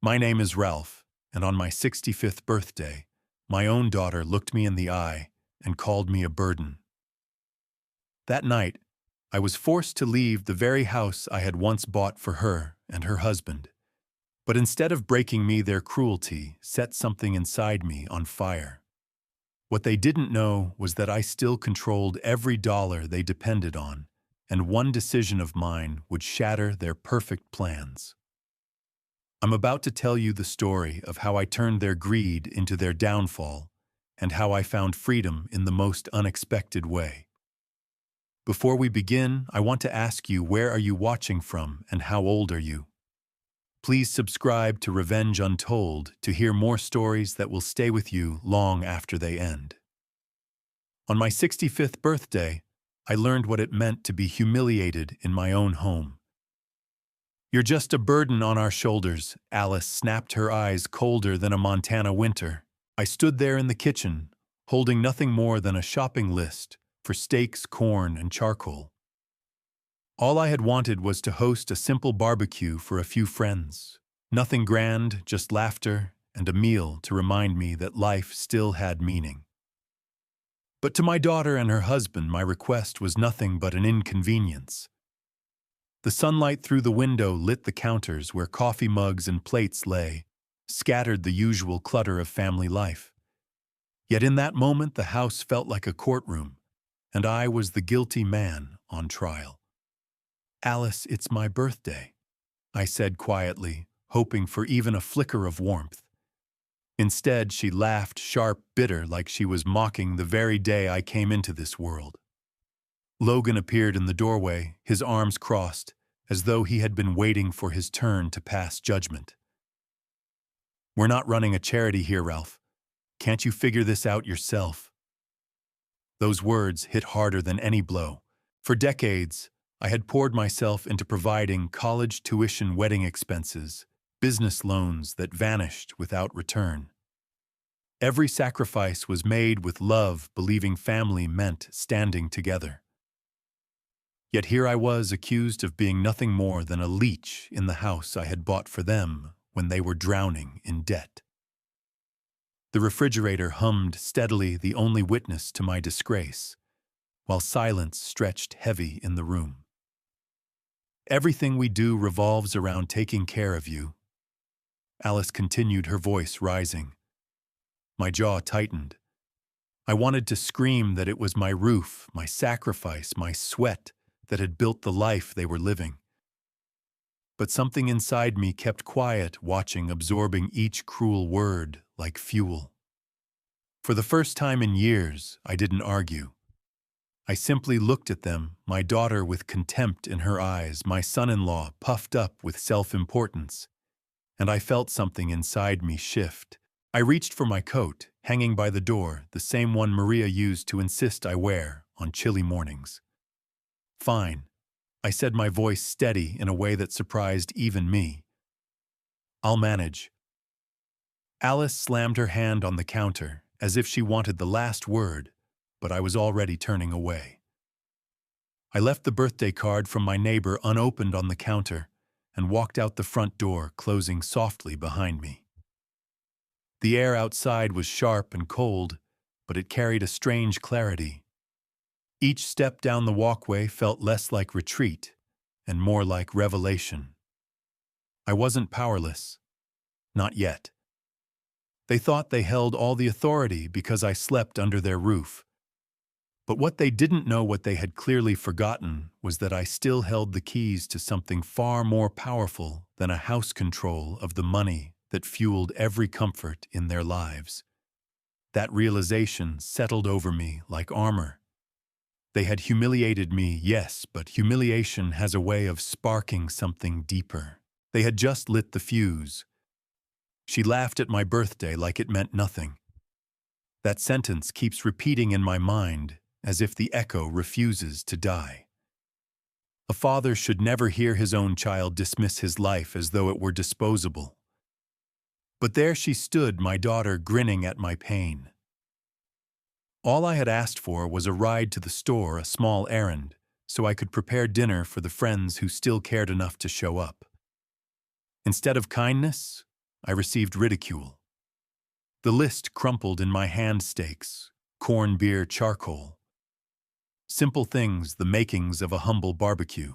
My name is Ralph, and on my 65th birthday, my own daughter looked me in the eye and called me a burden. That night, I was forced to leave the very house I had once bought for her and her husband. But instead of breaking me, their cruelty set something inside me on fire. What they didn't know was that I still controlled every dollar they depended on, and one decision of mine would shatter their perfect plans. I'm about to tell you the story of how I turned their greed into their downfall, and how I found freedom in the most unexpected way. Before we begin, I want to ask you, where are you watching from and how old are you? Please subscribe to Revenge Untold to hear more stories that will stay with you long after they end. On my 65th birthday, I learned what it meant to be humiliated in my own home. "You're just a burden on our shoulders," Alice snapped, her eyes colder than a Montana winter. I stood there in the kitchen, holding nothing more than a shopping list for steaks, corn, and charcoal. All I had wanted was to host a simple barbecue for a few friends. Nothing grand, just laughter and a meal to remind me that life still had meaning. But to my daughter and her husband, my request was nothing but an inconvenience. The sunlight through the window lit the counters where coffee mugs and plates lay, scattered the usual clutter of family life. Yet in that moment, the house felt like a courtroom, and I was the guilty man on trial. "Alice, it's my birthday," I said quietly, hoping for even a flicker of warmth. Instead, she laughed, sharp, bitter, like she was mocking the very day I came into this world. Logan appeared in the doorway, his arms crossed, as though he had been waiting for his turn to pass judgment. "We're not running a charity here, Ralph. Can't you figure this out yourself?" Those words hit harder than any blow. For decades, I had poured myself into providing college tuition, wedding expenses, business loans that vanished without return. Every sacrifice was made with love, believing family meant standing together. Yet here I was, accused of being nothing more than a leech in the house I had bought for them when they were drowning in debt. The refrigerator hummed steadily, the only witness to my disgrace, while silence stretched heavy in the room. "Everything we do revolves around taking care of you," Alice continued, her voice rising. My jaw tightened. I wanted to scream that it was my roof, my sacrifice, my sweat that had built the life they were living. But something inside me kept quiet, watching, absorbing each cruel word like fuel. For the first time in years, I didn't argue. I simply looked at them, my daughter with contempt in her eyes, my son-in-law puffed up with self-importance, and I felt something inside me shift. I reached for my coat, hanging by the door, the same one Maria used to insist I wear on chilly mornings. "Fine," I said, my voice steady in a way that surprised even me. "I'll manage." Alice slammed her hand on the counter, as if she wanted the last word, but I was already turning away. I left the birthday card from my neighbor unopened on the counter and walked out the front door, closing softly behind me. The air outside was sharp and cold, but it carried a strange clarity. Each step down the walkway felt less like retreat and more like revelation. I wasn't powerless. Not yet. They thought they held all the authority because I slept under their roof. But what they didn't know, what they had clearly forgotten, was that I still held the keys to something far more powerful than a house control of the money that fueled every comfort in their lives. That realization settled over me like armor. They had humiliated me, yes, but humiliation has a way of sparking something deeper. They had just lit the fuse. She laughed at my birthday like it meant nothing. That sentence keeps repeating in my mind, as if the echo refuses to die. A father should never hear his own child dismiss his life as though it were disposable. But there she stood, my daughter, grinning at my pain. All I had asked for was a ride to the store, a small errand, so I could prepare dinner for the friends who still cared enough to show up. Instead of kindness, I received ridicule. The list crumpled in my hand steaks, corn beer charcoal. Simple things, the makings of a humble barbecue.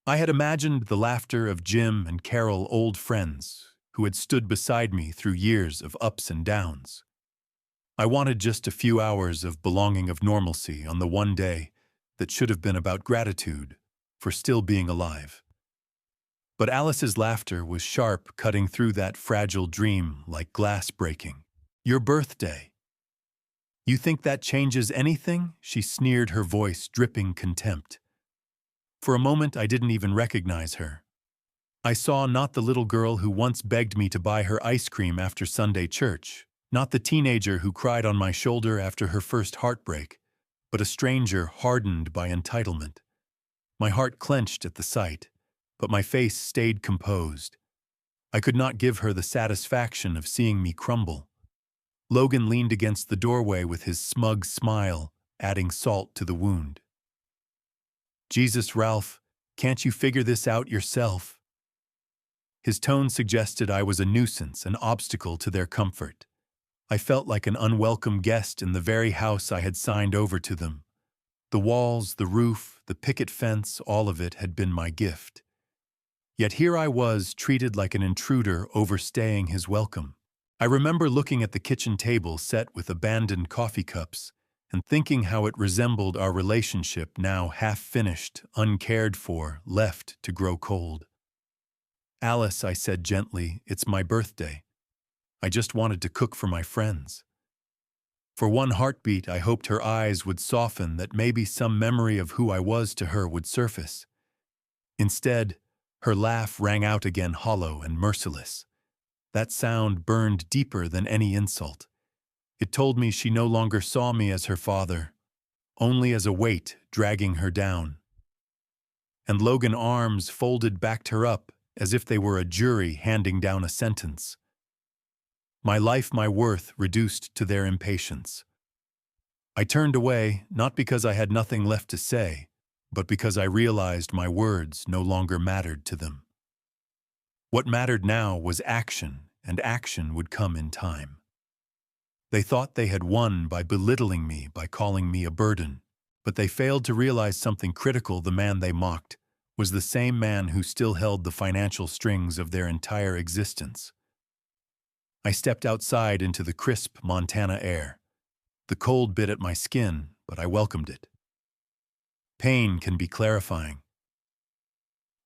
I had imagined the laughter of Jim and Carol, old friends, who had stood beside me through years of ups and downs. I wanted just a few hours of belonging, of normalcy on the one day that should have been about gratitude for still being alive. But Alice's laughter was sharp, cutting through that fragile dream like glass breaking. "Your birthday. You think that changes anything?" She sneered, her voice dripping contempt. For a moment, I didn't even recognize her. I saw not the little girl who once begged me to buy her ice cream after Sunday church, not the teenager who cried on my shoulder after her first heartbreak, but a stranger hardened by entitlement. My heart clenched at the sight, but my face stayed composed. I could not give her the satisfaction of seeing me crumble. Logan leaned against the doorway with his smug smile, adding salt to the wound. "Jesus, Ralph, can't you figure this out yourself?" His tone suggested I was a nuisance, an obstacle to their comfort. I felt like an unwelcome guest in the very house I had signed over to them. The walls, the roof, the picket fence, all of it had been my gift. Yet here I was, treated like an intruder, overstaying his welcome. I remember looking at the kitchen table set with abandoned coffee cups and thinking how it resembled our relationship, now half-finished, uncared for, left to grow cold. "Alice," I said gently, "it's my birthday. I just wanted to cook for my friends." For one heartbeat, I hoped her eyes would soften, that maybe some memory of who I was to her would surface. Instead, her laugh rang out again, hollow and merciless. That sound burned deeper than any insult. It told me she no longer saw me as her father, only as a weight dragging her down. And Logan's arms folded, backed her up, as if they were a jury handing down a sentence. My life, my worth, reduced to their impatience. I turned away, not because I had nothing left to say, but because I realized my words no longer mattered to them. What mattered now was action, and action would come in time. They thought they had won by belittling me, by calling me a burden, but they failed to realize something critical. The man they mocked was the same man who still held the financial strings of their entire existence. I stepped outside into the crisp Montana air. The cold bit at my skin, but I welcomed it. Pain can be clarifying.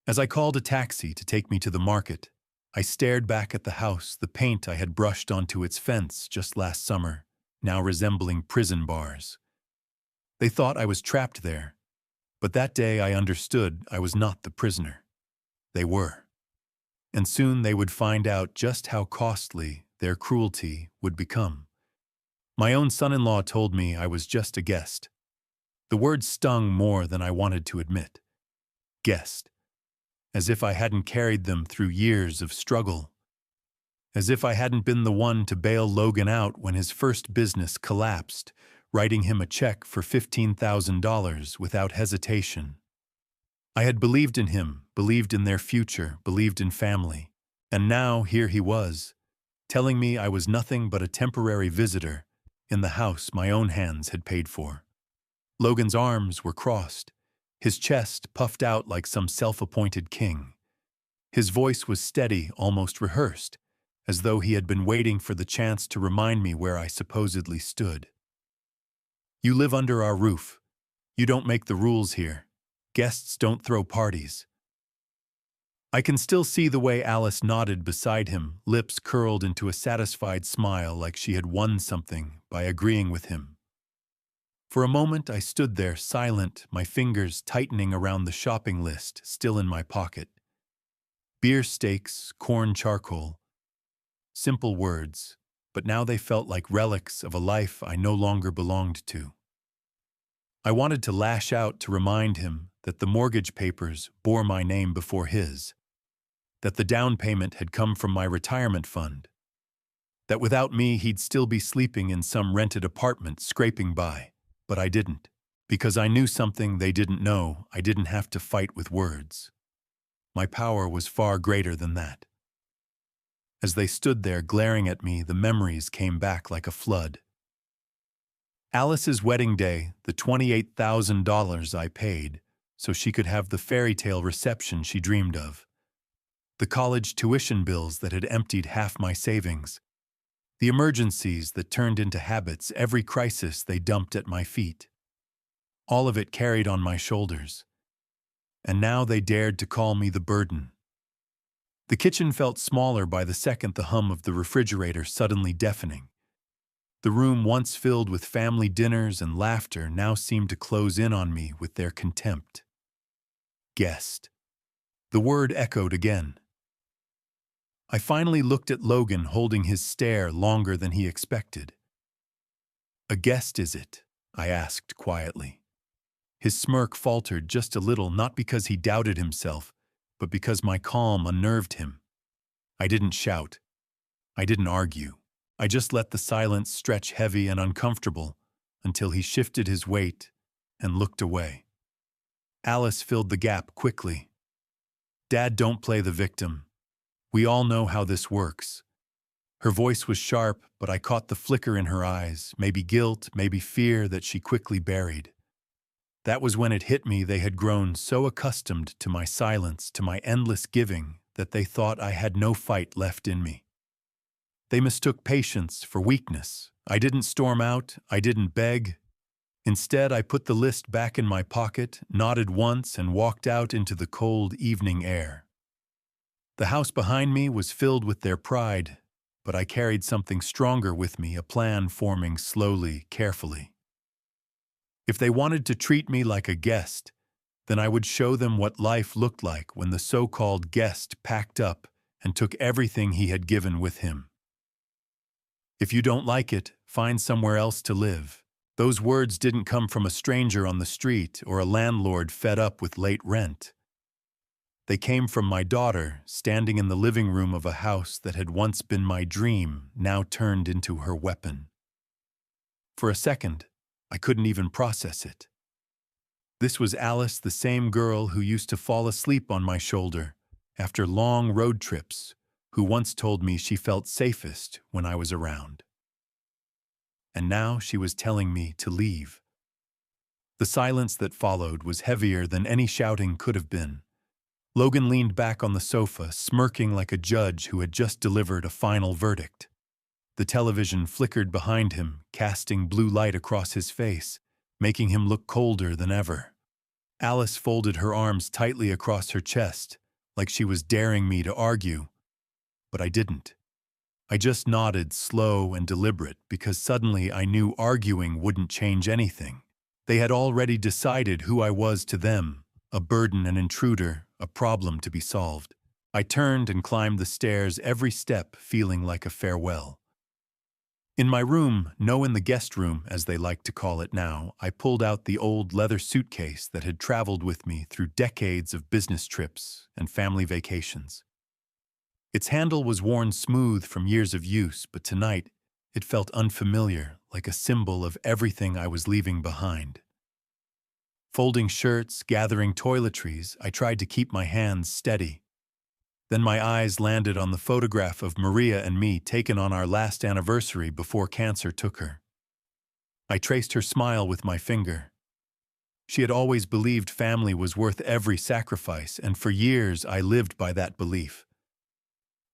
As I called a taxi to take me to the market, I stared back at the house, the paint I had brushed onto its fence just last summer, now resembling prison bars. They thought I was trapped there, but that day I understood I was not the prisoner. They were. And soon they would find out just how costly their cruelty would become. My own son-in-law told me I was just a guest. The word stung more than I wanted to admit. Guest. As if I hadn't carried them through years of struggle. As if I hadn't been the one to bail Logan out when his first business collapsed, writing him a check for $15,000 without hesitation. I had believed in him, believed in their future, believed in family. And now here he was, telling me I was nothing but a temporary visitor in the house my own hands had paid for. Logan's arms were crossed, his chest puffed out like some self-appointed king. His voice was steady, almost rehearsed, as though he had been waiting for the chance to remind me where I supposedly stood. "You live under our roof. You don't make the rules here. Guests don't throw parties." I can still see the way Alice nodded beside him, lips curled into a satisfied smile, like she had won something by agreeing with him. For a moment I stood there, silent, my fingers tightening around the shopping list still in my pocket. Beer steaks, corn charcoal. Simple words, but now they felt like relics of a life I no longer belonged to. I wanted to lash out to remind him that the mortgage papers bore my name before his, that the down payment had come from my retirement fund, that without me he'd still be sleeping in some rented apartment scraping by. But I didn't, because I knew something they didn't know. I didn't have to fight with words. My power was far greater than that. As they stood there glaring at me, the memories came back like a flood. Alice's wedding day, the $28,000 I paid so she could have the fairy tale reception she dreamed of. The college tuition bills that had emptied half my savings. The emergencies that turned into habits, every crisis they dumped at my feet. All of it carried on my shoulders. And now they dared to call me the burden. The kitchen felt smaller by the second, the hum of the refrigerator suddenly deafening. The room once filled with family dinners and laughter now seemed to close in on me with their contempt. Guest. The word echoed again. I finally looked at Logan, holding his stare longer than he expected. "A guest, is it?" I asked quietly. His smirk faltered just a little, not because he doubted himself, but because my calm unnerved him. I didn't shout. I didn't argue. I just let the silence stretch heavy and uncomfortable until he shifted his weight and looked away. Alice filled the gap quickly. "Dad, don't play the victim. We all know how this works." Her voice was sharp, but I caught the flicker in her eyes, maybe guilt, maybe fear that she quickly buried. That was when it hit me they had grown so accustomed to my silence, to my endless giving, that they thought I had no fight left in me. They mistook patience for weakness. I didn't storm out, I didn't beg. Instead, I put the list back in my pocket, nodded once, and walked out into the cold evening air. The house behind me was filled with their pride, but I carried something stronger with me, a plan forming slowly, carefully. If they wanted to treat me like a guest, then I would show them what life looked like when the so-called guest packed up and took everything he had given with him. "If you don't like it, find somewhere else to live." Those words didn't come from a stranger on the street or a landlord fed up with late rent. They came from my daughter, standing in the living room of a house that had once been my dream, now turned into her weapon. For a second, I couldn't even process it. This was Alice, the same girl who used to fall asleep on my shoulder after long road trips, who once told me she felt safest when I was around. And now she was telling me to leave. The silence that followed was heavier than any shouting could have been. Logan leaned back on the sofa, smirking like a judge who had just delivered a final verdict. The television flickered behind him, casting blue light across his face, making him look colder than ever. Alice folded her arms tightly across her chest, like she was daring me to argue. But I didn't. I just nodded, slow and deliberate, because suddenly I knew arguing wouldn't change anything. They had already decided who I was to them, a burden, an intruder, a problem to be solved. I turned and climbed the stairs, every step feeling like a farewell. In my room, in the guest room, as they like to call it now, I pulled out the old leather suitcase that had traveled with me through decades of business trips and family vacations. Its handle was worn smooth from years of use, but tonight it felt unfamiliar, like a symbol of everything I was leaving behind. Folding shirts, gathering toiletries, I tried to keep my hands steady. Then my eyes landed on the photograph of Maria and me taken on our last anniversary before cancer took her. I traced her smile with my finger. She had always believed family was worth every sacrifice, and for years I lived by that belief.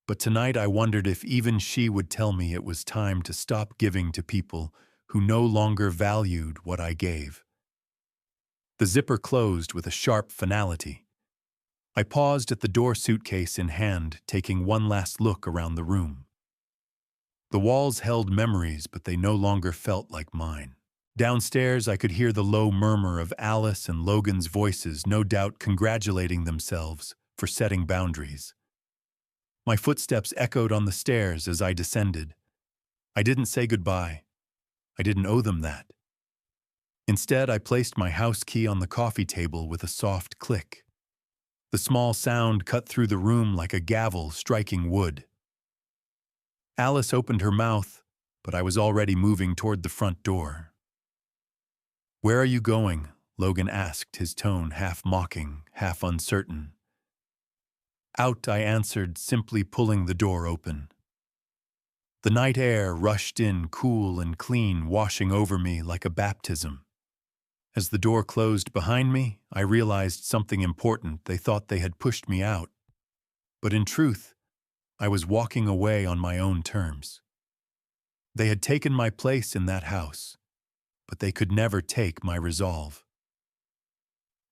But tonight I wondered if even she would tell me it was time to stop giving to people who no longer valued what I gave. The zipper closed with a sharp finality. I paused at the door, suitcase in hand, taking one last look around the room. The walls held memories, but they no longer felt like mine. Downstairs, I could hear the low murmur of Alice and Logan's voices, no doubt congratulating themselves for setting boundaries. My footsteps echoed on the stairs as I descended. I didn't say goodbye. I didn't owe them that. Instead, I placed my house key on the coffee table with a soft click. The small sound cut through the room like a gavel striking wood. Alice opened her mouth, but I was already moving toward the front door. "Where are you going?" Logan asked, his tone half mocking, half uncertain. "Out," I answered, simply pulling the door open. The night air rushed in cool and clean, washing over me like a baptism. As the door closed behind me, I realized something important. They thought they had pushed me out. But in truth, I was walking away on my own terms. They had taken my place in that house, but they could never take my resolve.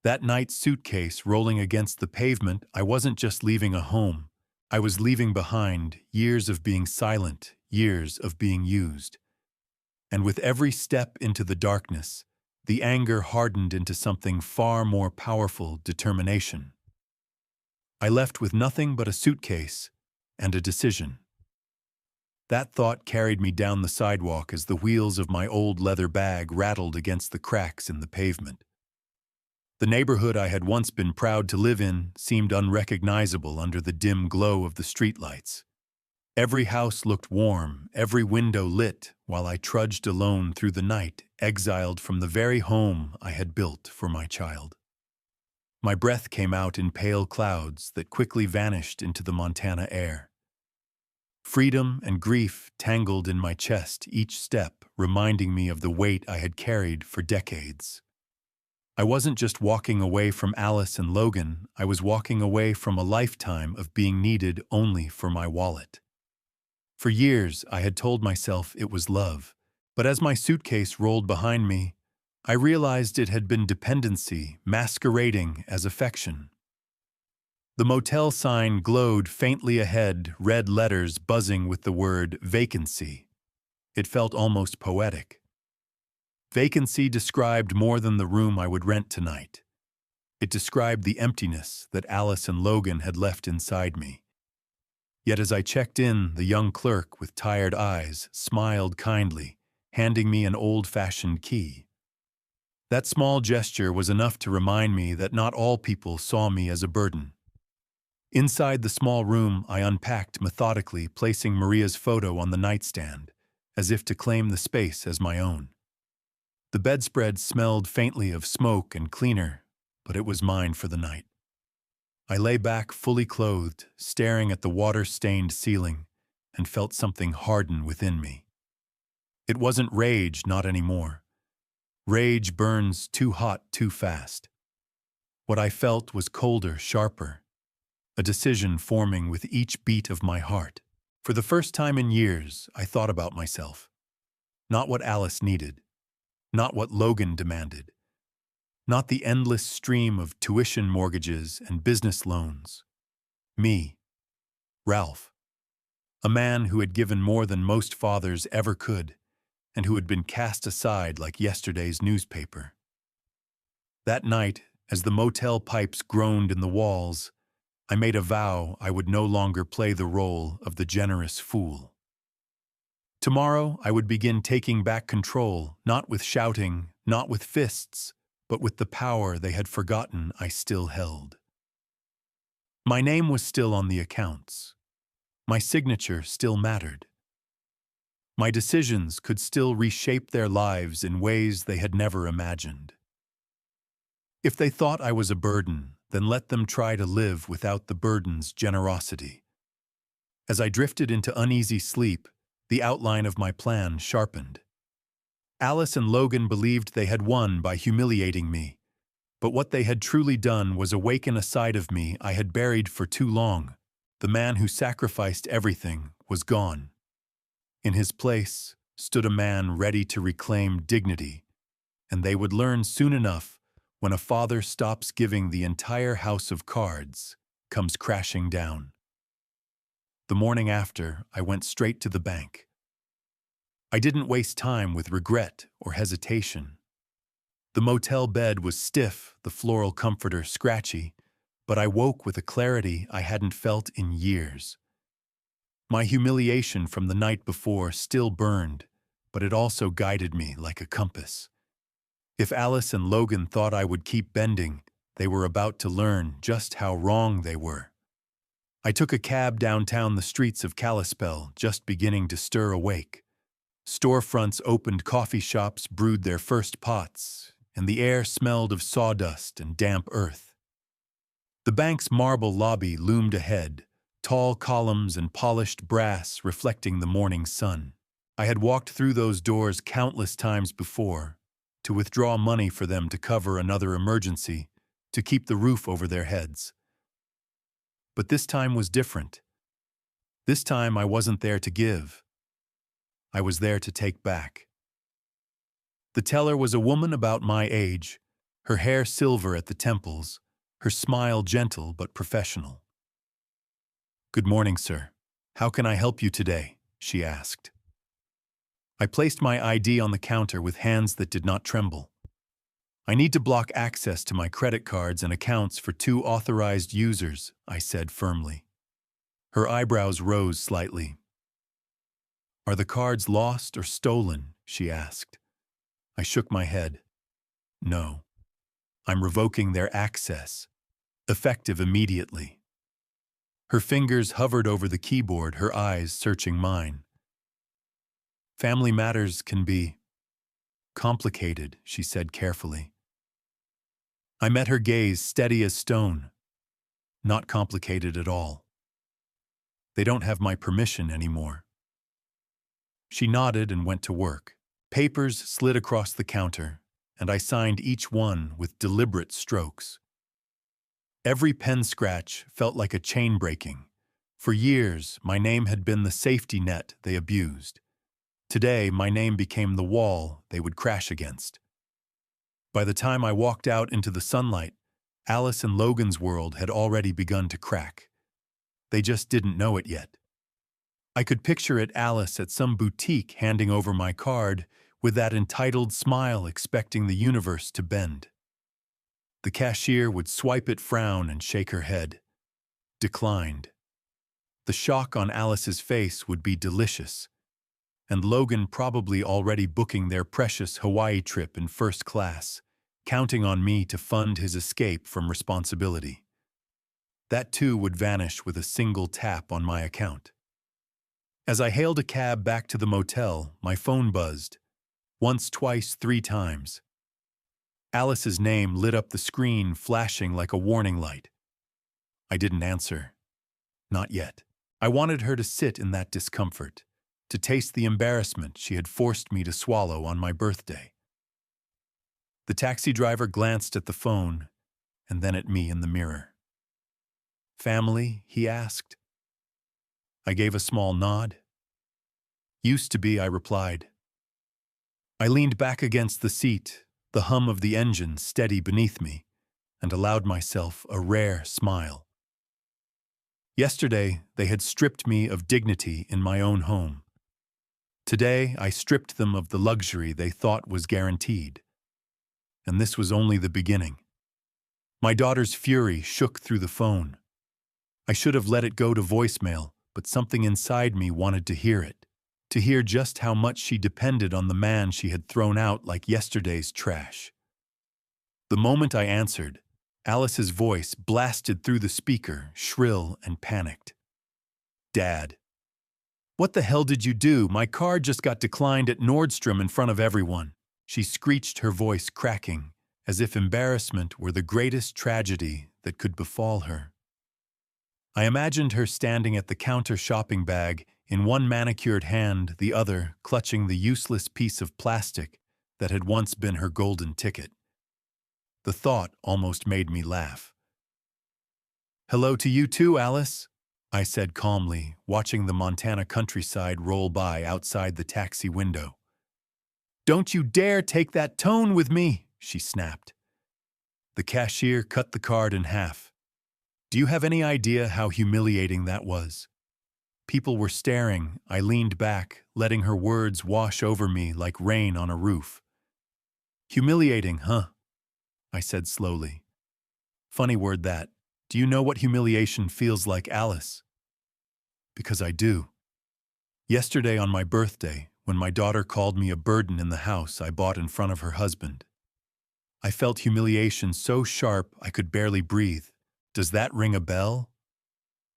That night suitcase rolling against the pavement, I wasn't just leaving a home. I was leaving behind years of being silent, years of being used. And with every step into the darkness, the anger hardened into something far more powerful: determination. I left with nothing but a suitcase and a decision. That thought carried me down the sidewalk as the wheels of my old leather bag rattled against the cracks in the pavement. The neighborhood I had once been proud to live in seemed unrecognizable under the dim glow of the streetlights. Every house looked warm, every window lit, while I trudged alone through the night, exiled from the very home I had built for my child. My breath came out in pale clouds that quickly vanished into the Montana air. Freedom and grief tangled in my chest, each step reminding me of the weight I had carried for decades. I wasn't just walking away from Alice and Logan, I was walking away from a lifetime of being needed only for my wallet. For years, I had told myself it was love, but as my suitcase rolled behind me, I realized it had been dependency masquerading as affection. The motel sign glowed faintly ahead, red letters buzzing with the word vacancy. It felt almost poetic. Vacancy described more than the room I would rent tonight. It described the emptiness that Alice and Logan had left inside me. Yet as I checked in, the young clerk with tired eyes smiled kindly, handing me an old-fashioned key. That small gesture was enough to remind me that not all people saw me as a burden. Inside the small room, I unpacked methodically, placing Maria's photo on the nightstand, as if to claim the space as my own. The bedspread smelled faintly of smoke and cleaner, but it was mine for the night. I lay back fully clothed, staring at the water-stained ceiling, and felt something harden within me. It wasn't rage, not anymore. Rage burns too hot too fast. What I felt was colder, sharper, a decision forming with each beat of my heart. For the first time in years, I thought about myself. Not what Alice needed. Not what Logan demanded. Not the endless stream of tuition mortgages and business loans. Me, Ralph. A man who had given more than most fathers ever could, and who had been cast aside like yesterday's newspaper. That night, as the motel pipes groaned in the walls, I made a vow I would no longer play the role of the generous fool. Tomorrow, I would begin taking back control, not with shouting, not with fists, but with the power they had forgotten I still held. My name was still on the accounts. My signature still mattered. My decisions could still reshape their lives in ways they had never imagined. If they thought I was a burden, then let them try to live without the burden's generosity. As I drifted into uneasy sleep, the outline of my plan sharpened. Alice and Logan believed they had won by humiliating me, but what they had truly done was awaken a side of me I had buried for too long. The man who sacrificed everything was gone. In his place stood a man ready to reclaim dignity, and they would learn soon enough when a father stops giving, the entire house of cards comes crashing down. The morning after, I went straight to the bank. I didn't waste time with regret or hesitation. The motel bed was stiff, the floral comforter scratchy, but I woke with a clarity I hadn't felt in years. My humiliation from the night before still burned, but it also guided me like a compass. If Alice and Logan thought I would keep bending, they were about to learn just how wrong they were. I took a cab downtown, the streets of Kalispell just beginning to stir awake. Storefronts opened, coffee shops brewed their first pots, and the air smelled of sawdust and damp earth. The bank's marble lobby loomed ahead, tall columns and polished brass reflecting the morning sun. I had walked through those doors countless times before, to withdraw money for them to cover another emergency, to keep the roof over their heads. But this time was different. This time I wasn't there to give. I was there to take back. The teller was a woman about my age, her hair silver at the temples, her smile gentle but professional. "Good morning, sir. How can I help you today?" she asked. I placed my ID on the counter with hands that did not tremble. "I need to block access to my credit cards and accounts for 2 authorized users," I said firmly. Her eyebrows rose slightly. "Are the cards lost or stolen?" she asked. I shook my head. "No. I'm revoking their access, effective immediately." Her fingers hovered over the keyboard, her eyes searching mine. "Family matters can be complicated," she said carefully. I met her gaze, steady as stone. "Not complicated at all. They don't have my permission anymore." She nodded and went to work. Papers slid across the counter, and I signed each one with deliberate strokes. Every pen scratch felt like a chain breaking. For years, my name had been the safety net they abused. Today, my name became the wall they would crash against. By the time I walked out into the sunlight, Alice and Logan's world had already begun to crack. They just didn't know it yet. I could picture it, Alice at some boutique handing over my card with that entitled smile expecting the universe to bend. The cashier would swipe it, frown, and shake her head. Declined. The shock on Alice's face would be delicious, and Logan probably already booking their precious Hawaii trip in first class, counting on me to fund his escape from responsibility. That too would vanish with a single tap on my account. As I hailed a cab back to the motel, my phone buzzed. Once, twice, 3 times. Alice's name lit up the screen, flashing like a warning light. I didn't answer. Not yet. I wanted her to sit in that discomfort, to taste the embarrassment she had forced me to swallow on my birthday. The taxi driver glanced at the phone, and then at me in the mirror. "Family?" he asked. I gave a small nod. "Used to be," I replied. I leaned back against the seat, the hum of the engine steady beneath me, and allowed myself a rare smile. Yesterday, they had stripped me of dignity in my own home. Today, I stripped them of the luxury they thought was guaranteed. And this was only the beginning. My daughter's fury shook through the phone. I should have let it go to voicemail, but something inside me wanted to hear it, to hear just how much she depended on the man she had thrown out like yesterday's trash. The moment I answered, Alice's voice blasted through the speaker, shrill and panicked. "Dad. What the hell did you do? My card just got declined at Nordstrom in front of everyone." She screeched, her voice cracking, as if embarrassment were the greatest tragedy that could befall her. I imagined her standing at the counter, shopping bag, in one manicured hand, the other clutching the useless piece of plastic that had once been her golden ticket. The thought almost made me laugh. "Hello to you too, Alice," I said calmly, watching the Montana countryside roll by outside the taxi window. "Don't you dare take that tone with me," she snapped. The cashier cut the card in half. Do you have any idea how humiliating that was? People were staring. I leaned back, letting her words wash over me like rain on a roof. "Humiliating, huh?" I said slowly. "Funny word that. Do you know what humiliation feels like, Alice?" Because I do. Yesterday on my birthday, when my daughter called me a burden in the house I bought in front of her husband, I felt humiliation so sharp I could barely breathe. Does that ring a bell?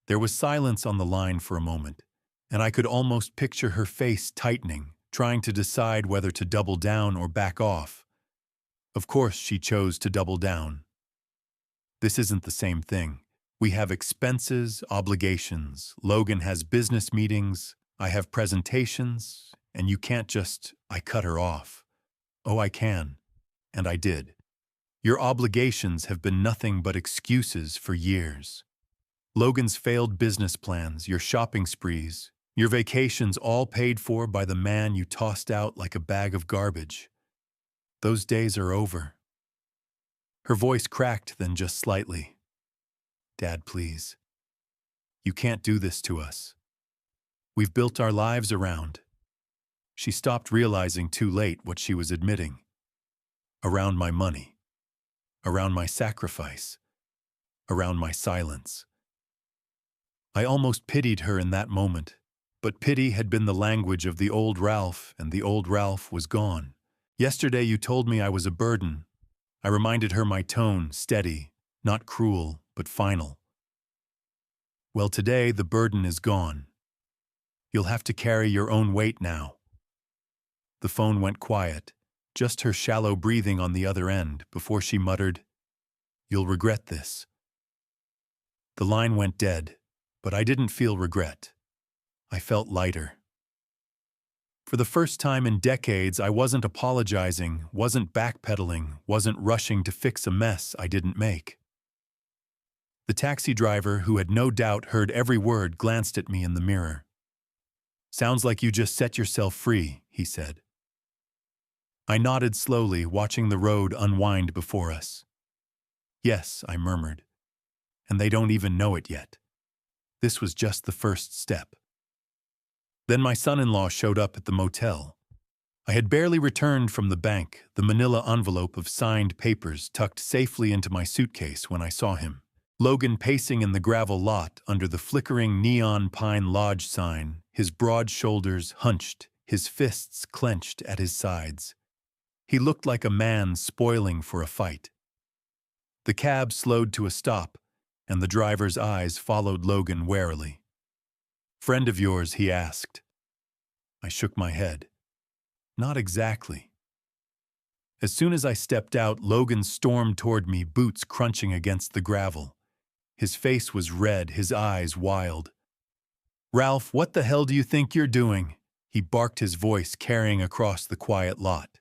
There was silence on the line for a moment, and I could almost picture her face tightening, trying to decide whether to double down or back off. Of course, she chose to double down. "This isn't the same thing. We have expenses, obligations. Logan has business meetings. I have presentations. And you can't just, I cut her off. Oh, I can. And I did. Your obligations have been nothing but excuses for years. Logan's failed business plans, your shopping sprees, your vacations all paid for by the man you tossed out like a bag of garbage. Those days are over. Her voice cracked then just slightly. Dad, please. You can't do this to us. We've built our lives around. She stopped realizing too late what she was admitting. Around my money. Around my sacrifice. Around my silence. I almost pitied her in that moment, but pity had been the language of the old Ralph, and the old Ralph was gone. Yesterday you told me I was a burden. I reminded her, my tone steady, not cruel, but final. Well, today the burden is gone. You'll have to carry your own weight now. The phone went quiet, just her shallow breathing on the other end before she muttered, "You'll regret this." The line went dead, but I didn't feel regret. I felt lighter. For the first time in decades, I wasn't apologizing, wasn't backpedaling, wasn't rushing to fix a mess I didn't make. The taxi driver, who had no doubt heard every word, glanced at me in the mirror. "Sounds like you just set yourself free," he said. I nodded slowly, watching the road unwind before us. "Yes," I murmured, "and they don't even know it yet. This was just the first step." Then my son-in-law showed up at the motel. I had barely returned from the bank, the manila envelope of signed papers tucked safely into my suitcase when I saw him. Logan pacing in the gravel lot under the flickering neon Pine Lodge sign, his broad shoulders hunched, his fists clenched at his sides. He looked like a man spoiling for a fight. The cab slowed to a stop, and the driver's eyes followed Logan warily. "Friend of yours?" he asked. I shook my head. "Not exactly." As soon as I stepped out, Logan stormed toward me, boots crunching against the gravel. His face was red, his eyes wild. "Ralph, what the hell do you think you're doing?" he barked, his voice carrying across the quiet lot.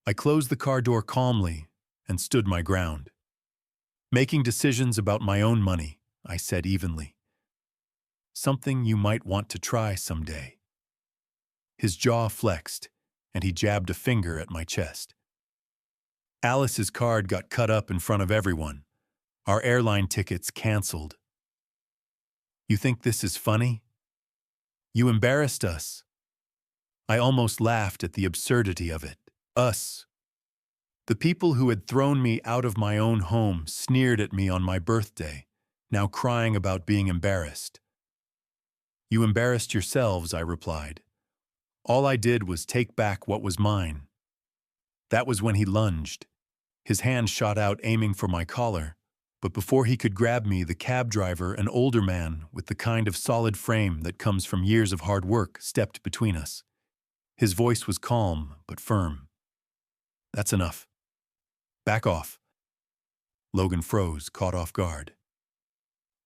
I closed the car door calmly and stood my ground. "Making decisions about my own money," I said evenly. "Something you might want to try someday." His jaw flexed, and he jabbed a finger at my chest. "Alice's card got cut up in front of everyone. Our airline tickets canceled. You think this is funny? You embarrassed us." I almost laughed at the absurdity of it. Us. The people who had thrown me out of my own home sneered at me on my birthday, now crying about being embarrassed. "You embarrassed yourselves," I replied. "All I did was take back what was mine." That was when he lunged. His hand shot out, aiming for my collar, but before he could grab me, the cab driver, an older man with the kind of solid frame that comes from years of hard work, stepped between us. His voice was calm but firm. "That's enough. Back off." Logan froze, caught off guard.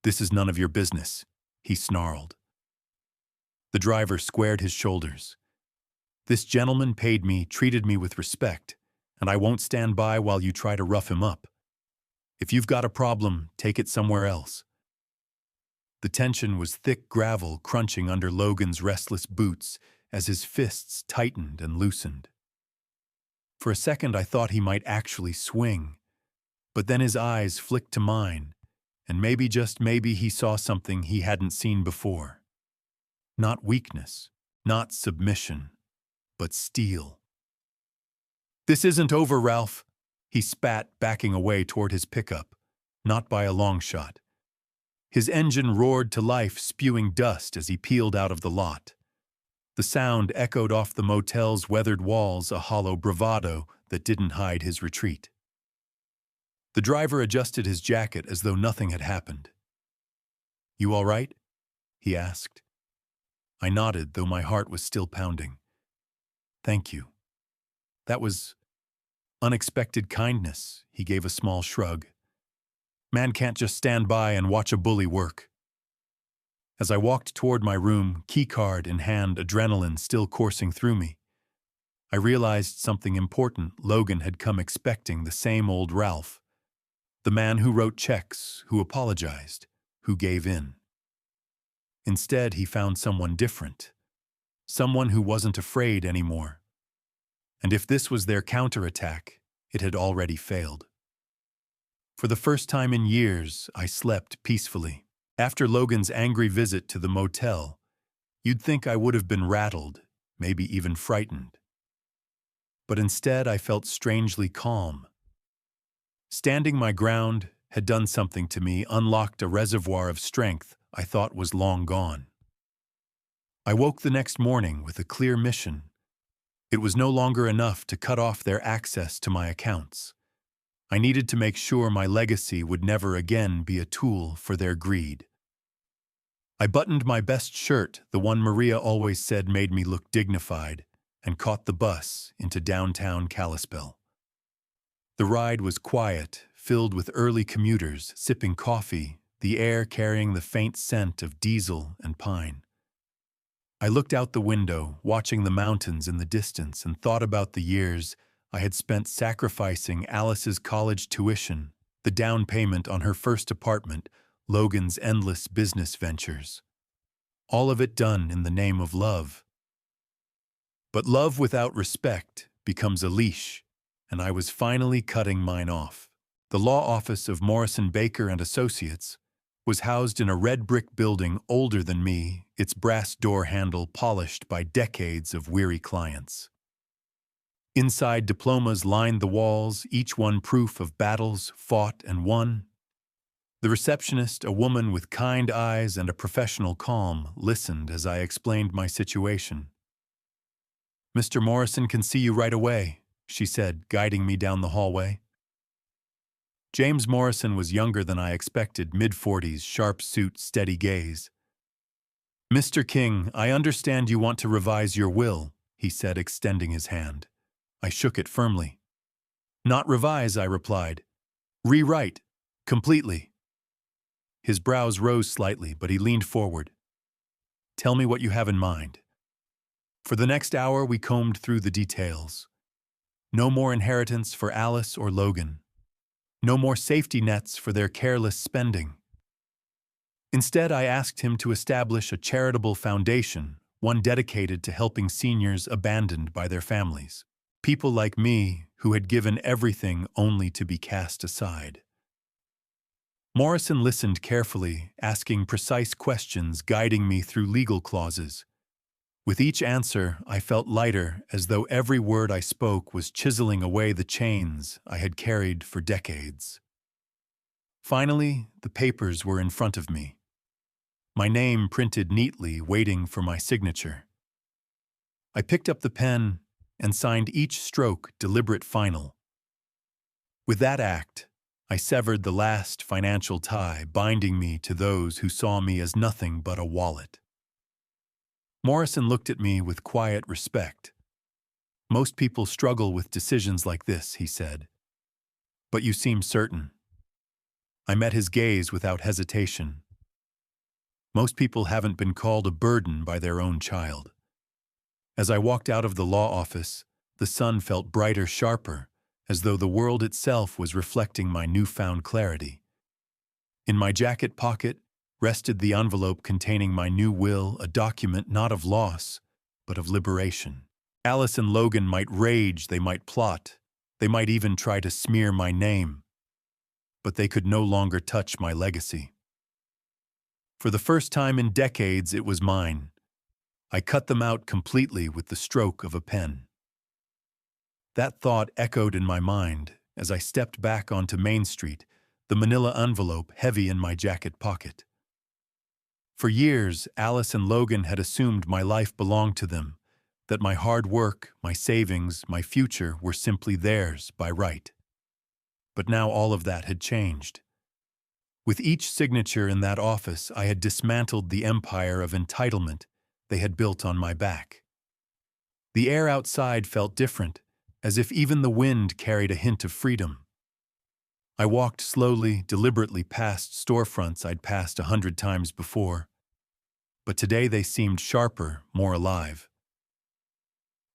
"This is none of your business," he snarled. The driver squared his shoulders. "This gentleman paid me, treated me with respect, and I won't stand by while you try to rough him up. If you've got a problem, take it somewhere else." The tension was thick gravel crunching under Logan's restless boots as his fists tightened and loosened. For a second I thought he might actually swing, but then his eyes flicked to mine, and maybe, just maybe, he saw something he hadn't seen before. Not weakness, not submission, but steel. "This isn't over, Ralph," he spat, backing away toward his pickup, not by a long shot. His engine roared to life, spewing dust as he peeled out of the lot. The sound echoed off the motel's weathered walls, a hollow bravado that didn't hide his retreat. The driver adjusted his jacket as though nothing had happened. "You all right?" he asked. I nodded, though my heart was still pounding. "Thank you. That was unexpected kindness," he gave a small shrug. Man can't just stand by and watch a bully work. As I walked toward my room, keycard in hand, adrenaline still coursing through me, I realized something important. Logan had come expecting the same old Ralph, the man who wrote checks, who apologized, who gave in. Instead, he found someone different, someone who wasn't afraid anymore. And if this was their counterattack, it had already failed. For the first time in years, I slept peacefully. After Logan's angry visit to the motel, you'd think I would have been rattled, maybe even frightened. But instead, I felt strangely calm. Standing my ground had done something to me, unlocked a reservoir of strength I thought was long gone. I woke the next morning with a clear mission. It was no longer enough to cut off their access to my accounts. I needed to make sure my legacy would never again be a tool for their greed. I buttoned my best shirt, the one Maria always said made me look dignified, and caught the bus into downtown Kalispell. The ride was quiet, filled with early commuters sipping coffee, the air carrying the faint scent of diesel and pine. I looked out the window, watching the mountains in the distance, and thought about the years I had spent sacrificing Alice's college tuition, the down payment on her first apartment, Logan's endless business ventures. All of it done in the name of love. But love without respect becomes a leash, and I was finally cutting mine off. The law office of Morrison Baker and Associates was housed in a red brick building older than me, its brass door handle polished by decades of weary clients. Inside, diplomas lined the walls, each one proof of battles fought and won. The receptionist, a woman with kind eyes and a professional calm, listened as I explained my situation. "Mr. Morrison can see you right away," she said, guiding me down the hallway. James Morrison was younger than I expected, mid-40s, sharp suit, steady gaze. "Mr. King, I understand you want to revise your will," he said, extending his hand. I shook it firmly. "Not revise," I replied. "Rewrite. Completely." His brows rose slightly, but he leaned forward. "Tell me what you have in mind." For the next hour, we combed through the details. No more inheritance for Alice or Logan. No more safety nets for their careless spending. Instead, I asked him to establish a charitable foundation, one dedicated to helping seniors abandoned by their families. People like me who had given everything only to be cast aside. Morrison listened carefully, asking precise questions, guiding me through legal clauses. With each answer, I felt lighter, as though every word I spoke was chiseling away the chains I had carried for decades. Finally, the papers were in front of me. My name printed neatly, waiting for my signature. I picked up the pen and signed each stroke deliberate final. With that act, I severed the last financial tie binding me to those who saw me as nothing but a wallet. Morrison looked at me with quiet respect. "Most people struggle with decisions like this," he said. "But you seem certain." I met his gaze without hesitation. Most people haven't been called a burden by their own child. As I walked out of the law office, the sun felt brighter, sharper, as though the world itself was reflecting my newfound clarity. In my jacket pocket rested the envelope containing my new will, a document not of loss, but of liberation. Alice and Logan might rage, they might plot, they might even try to smear my name, but they could no longer touch my legacy. For the first time in decades, it was mine. I cut them out completely with the stroke of a pen. That thought echoed in my mind as I stepped back onto Main Street, the manila envelope heavy in my jacket pocket. For years, Alice and Logan had assumed my life belonged to them, that my hard work, my savings, my future were simply theirs by right. But now all of that had changed. With each signature in that office, I had dismantled the empire of entitlement they had built on my back. The air outside felt different, as if even the wind carried a hint of freedom. I walked slowly, deliberately past storefronts I'd passed 100 times before, but today they seemed sharper, more alive.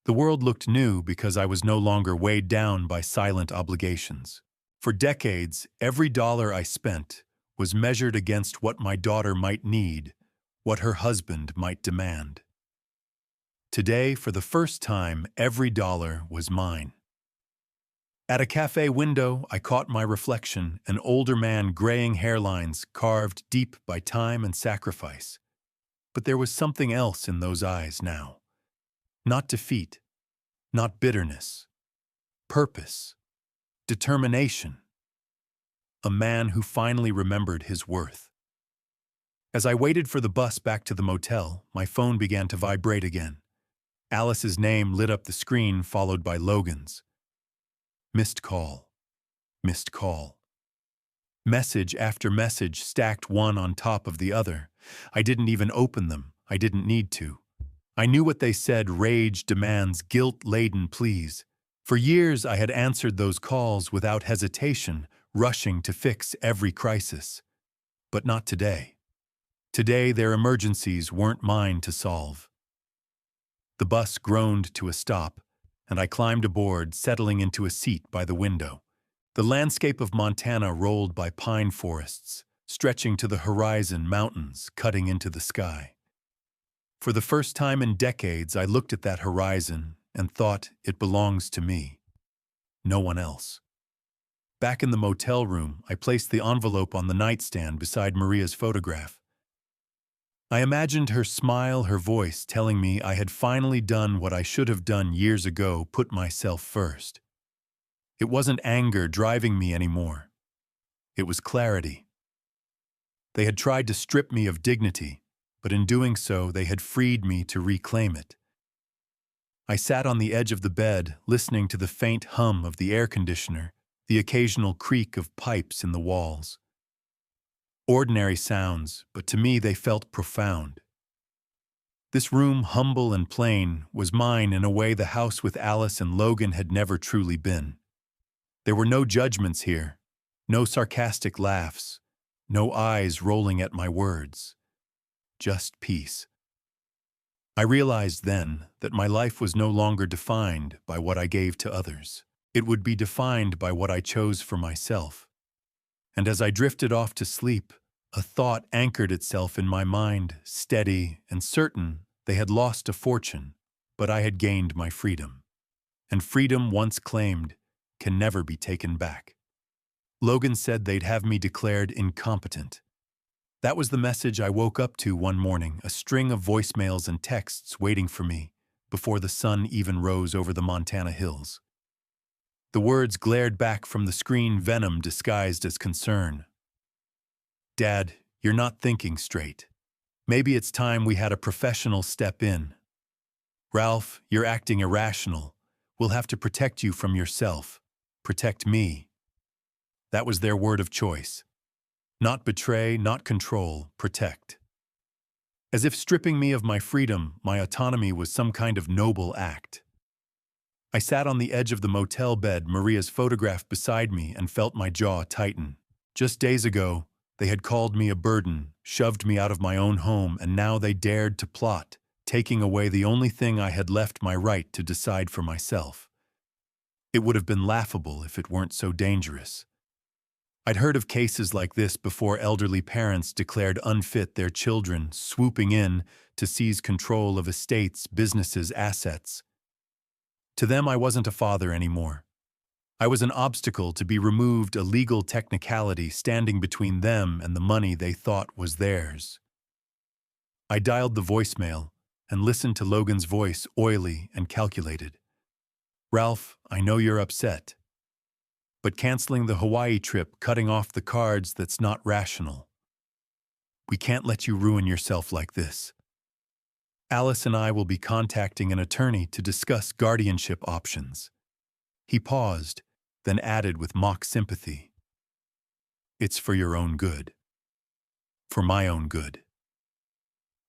The world looked new because I was no longer weighed down by silent obligations. For decades, every dollar I spent was measured against what my daughter might need, what her husband might demand. Today, for the first time, every dollar was mine. At a cafe window, I caught my reflection, an older man, graying hairlines carved deep by time and sacrifice. But there was something else in those eyes now. Not defeat, not bitterness, purpose, determination. A man who finally remembered his worth. As I waited for the bus back to the motel, my phone began to vibrate again. Alice's name lit up the screen, followed by Logan's. Missed call. Missed call. Message after message stacked one on top of the other. I didn't even open them. I didn't need to. I knew what they said: rage, demands, guilt-laden pleas. For years I had answered those calls without hesitation, rushing to fix every crisis. But not today. Today their emergencies weren't mine to solve. The bus groaned to a stop, and I climbed aboard, settling into a seat by the window. The landscape of Montana rolled by pine forests, stretching to the horizon, mountains cutting into the sky. For the first time in decades, I looked at that horizon and thought, it belongs to me. No one else. Back in the motel room, I placed the envelope on the nightstand beside Maria's photograph. I imagined her smile, her voice telling me I had finally done what I should have done years ago: put myself first. It wasn't anger driving me anymore. It was clarity. They had tried to strip me of dignity, but in doing so, they had freed me to reclaim it. I sat on the edge of the bed, listening to the faint hum of the air conditioner, the occasional creak of pipes in the walls. Ordinary sounds, but to me they felt profound. This room, humble and plain, was mine in a way the house with Alice and Logan had never truly been. There were no judgments here, no sarcastic laughs, no eyes rolling at my words. Just peace. I realized then that my life was no longer defined by what I gave to others. It would be defined by what I chose for myself. And as I drifted off to sleep, a thought anchored itself in my mind, steady and certain. They had lost a fortune, but I had gained my freedom. And freedom, once claimed, can never be taken back. Logan said they'd have me declared incompetent. That was the message I woke up to one morning, a string of voicemails and texts waiting for me before the sun even rose over the Montana hills. The words glared back from the screen, venom disguised as concern. Dad, you're not thinking straight. Maybe it's time we had a professional step in. Ralph, you're acting irrational. We'll have to protect you from yourself. Protect me. That was their word of choice. Not betray, not control, protect. As if stripping me of my freedom, my autonomy was some kind of noble act. I sat on the edge of the motel bed, Maria's photograph beside me, and felt my jaw tighten. Just days ago, they had called me a burden, shoved me out of my own home, and now they dared to plot, taking away the only thing I had left my right to decide for myself. It would have been laughable if it weren't so dangerous. I'd heard of cases like this before: elderly parents declared unfit their children, swooping in to seize control of estates, businesses, assets. To them, I wasn't a father anymore. I was an obstacle to be removed, a legal technicality standing between them and the money they thought was theirs. I dialed the voicemail and listened to Logan's voice, oily and calculated. Ralph, I know you're upset. But canceling the Hawaii trip, cutting off the cards, that's not rational. We can't let you ruin yourself like this. Alice and I will be contacting an attorney to discuss guardianship options. He paused, then added with mock sympathy. It's for your own good. For my own good.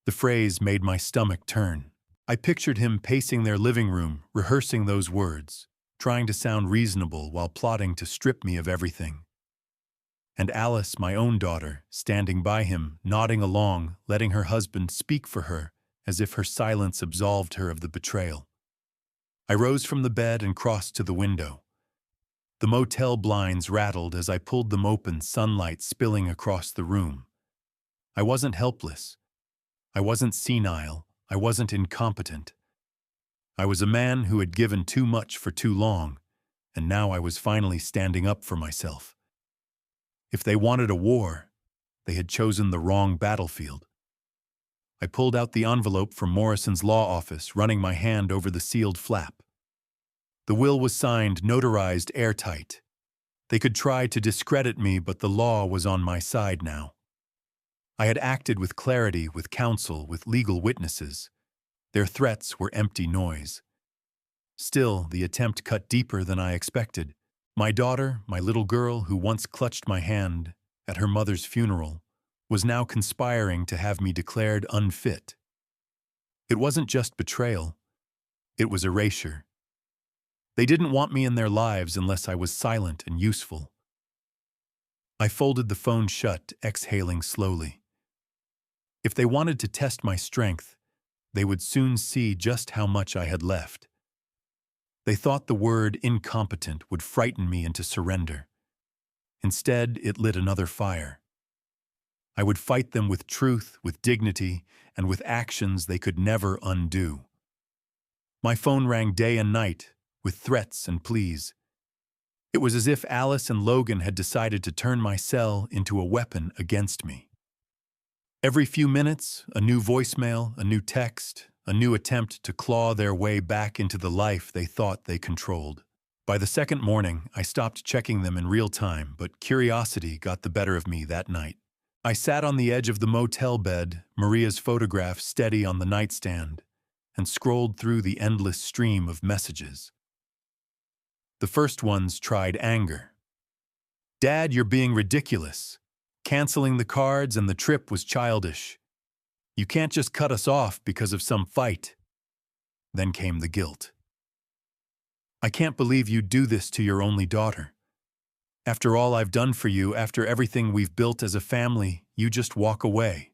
The phrase made my stomach turn. I pictured him pacing their living room, rehearsing those words, trying to sound reasonable while plotting to strip me of everything. and Alice, my own daughter, standing by him, nodding along, letting her husband speak for her, as if her silence absolved her of the betrayal. I rose from the bed and crossed to the window. The motel blinds rattled as I pulled them open, sunlight spilling across the room. I wasn't helpless. I wasn't senile. I wasn't incompetent. I was a man who had given too much for too long, and now I was finally standing up for myself. If they wanted a war, they had chosen the wrong battlefield. I pulled out the envelope from Morrison's law office, running my hand over the sealed flap. The will was signed, notarized, airtight. They could try to discredit me, but the law was on my side now. I had acted with clarity, with counsel, with legal witnesses. Their threats were empty noise. Still, the attempt cut deeper than I expected. My daughter, my little girl who once clutched my hand at her mother's funeral, was now conspiring to have me declared unfit. It wasn't just betrayal. It was erasure. They didn't want me in their lives unless I was silent and useful. I folded the phone shut, exhaling slowly. If they wanted to test my strength, they would soon see just how much I had left. They thought the word incompetent would frighten me into surrender. Instead, it lit another fire. I would fight them with truth, with dignity, and with actions they could never undo. My phone rang day and night, with threats and pleas. It was as if Alice and Logan had decided to turn my cell into a weapon against me. Every few minutes, a new voicemail, a new text, a new attempt to claw their way back into the life they thought they controlled. By the second morning, I stopped checking them in real time, but curiosity got the better of me that night. I sat on the edge of the motel bed, Maria's photograph steady on the nightstand, and scrolled through the endless stream of messages. The first ones tried anger. "Dad, you're being ridiculous. Canceling the cards and the trip was childish. You can't just cut us off because of some fight." Then came the guilt. "I can't believe you'd do this to your only daughter. After all I've done for you, after everything we've built as a family, you just walk away."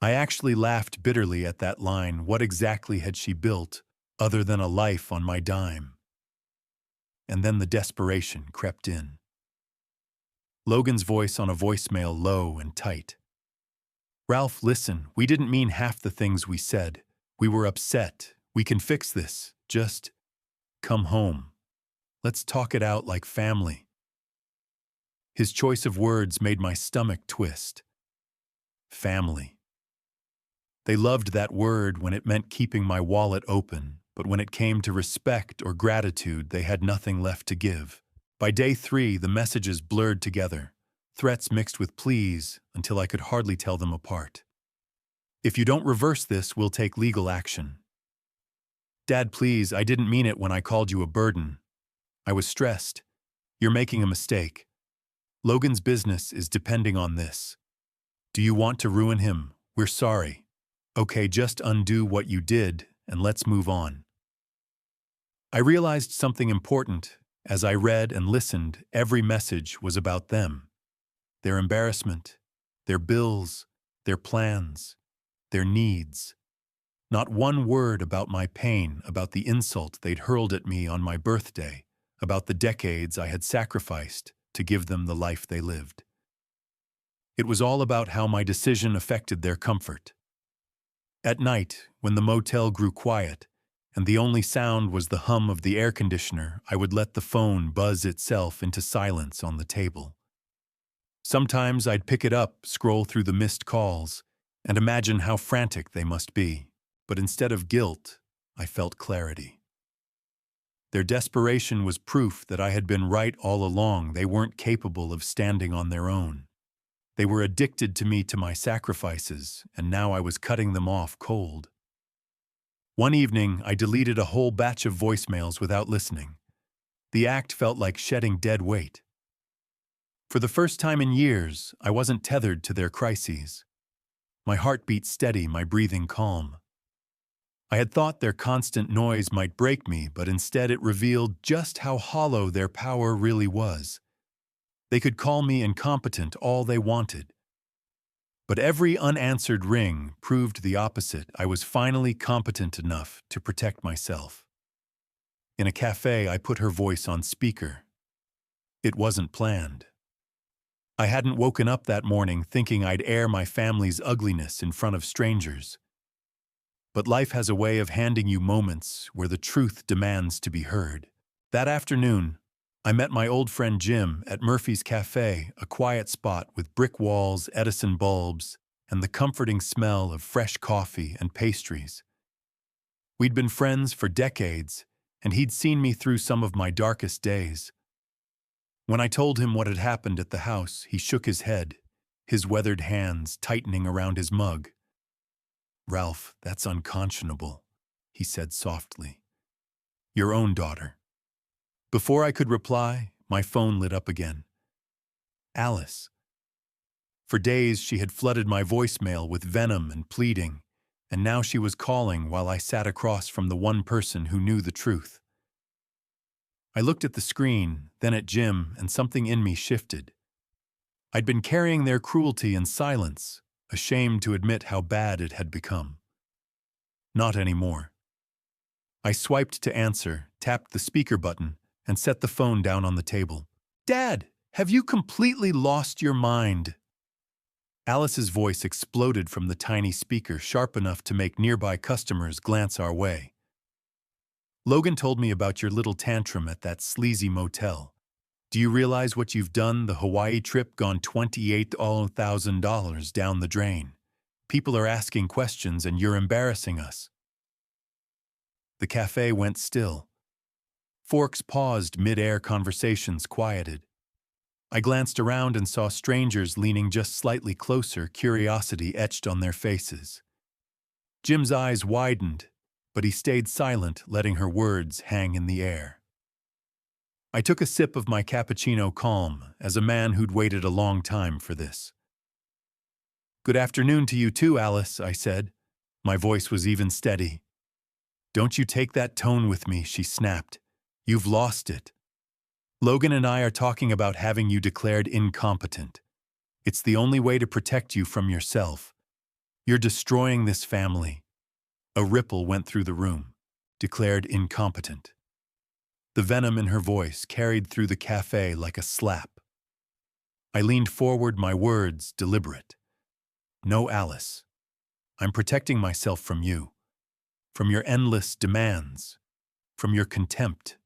I actually laughed bitterly at that line. What exactly had she built, other than a life on my dime? And then the desperation crept in. Logan's voice on a voicemail, low and tight. "Ralph, listen, we didn't mean half the things we said. We were upset. We can fix this. Just come home. Let's talk it out like family." His choice of words made my stomach twist. Family. They loved that word when it meant keeping my wallet open, but when it came to respect or gratitude, they had nothing left to give. By day 3, the messages blurred together, threats mixed with pleas until I could hardly tell them apart. "If you don't reverse this, we'll take legal action." "Dad, please, I didn't mean it when I called you a burden. I was stressed. You're making a mistake. Logan's business is depending on this. Do you want to ruin him? We're sorry. Okay, just undo what you did and let's move on." I realized something important. As I read and listened, every message was about them. Their embarrassment, their bills, their plans, their needs. Not one word about my pain, about the insult they'd hurled at me on my birthday, about the decades I had sacrificed to give them the life they lived. It was all about how my decision affected their comfort. At night, when the motel grew quiet, and the only sound was the hum of the air conditioner, I would let the phone buzz itself into silence on the table. Sometimes I'd pick it up, scroll through the missed calls, and imagine how frantic they must be. But instead of guilt, I felt clarity. Their desperation was proof that I had been right all along. They weren't capable of standing on their own. They were addicted to me, to my sacrifices, and now I was cutting them off cold. One evening, I deleted a whole batch of voicemails without listening. The act felt like shedding dead weight. For the first time in years, I wasn't tethered to their crises. My heart beat steady, my breathing calm. I had thought their constant noise might break me, but instead it revealed just how hollow their power really was. They could call me incompetent all they wanted. But every unanswered ring proved the opposite. I was finally competent enough to protect myself. In a cafe, I put her voice on speaker. It wasn't planned. I hadn't woken up that morning thinking I'd air my family's ugliness in front of strangers. But life has a way of handing you moments where the truth demands to be heard. That afternoon, I met my old friend Jim at Murphy's Cafe, a quiet spot with brick walls, Edison bulbs, and the comforting smell of fresh coffee and pastries. We'd been friends for decades, and he'd seen me through some of my darkest days. When I told him what had happened at the house, he shook his head, his weathered hands tightening around his mug. "Ralph, that's unconscionable," he said softly. "Your own daughter." Before I could reply, my phone lit up again. Alice. For days she had flooded my voicemail with venom and pleading, and now she was calling while I sat across from the one person who knew the truth. I looked at the screen, then at Jim, and something in me shifted. I'd been carrying their cruelty in silence, ashamed to admit how bad it had become. Not anymore. I swiped to answer, tapped the speaker button, and set the phone down on the table. "Dad, have you completely lost your mind?" Alice's voice exploded from the tiny speaker, sharp enough to make nearby customers glance our way. "Logan told me about your little tantrum at that sleazy motel. Do you realize what you've done? The Hawaii trip gone $28,000 down the drain. People are asking questions and you're embarrassing us." The cafe went still. Forks paused mid-air, conversations quieted. I glanced around and saw strangers leaning just slightly closer, curiosity etched on their faces. Jim's eyes widened, but he stayed silent, letting her words hang in the air. I took a sip of my cappuccino calm, as a man who'd waited a long time for this. "Good afternoon to you too, Alice," I said. My voice was even steady. "Don't you take that tone with me," she snapped. "You've lost it. Logan and I are talking about having you declared incompetent. It's the only way to protect you from yourself. You're destroying this family." A ripple went through the room. Declared incompetent. The venom in her voice carried through the cafe like a slap. I leaned forward, my words deliberate. "No, Alice. I'm protecting myself from you. From your endless demands. From your contempt.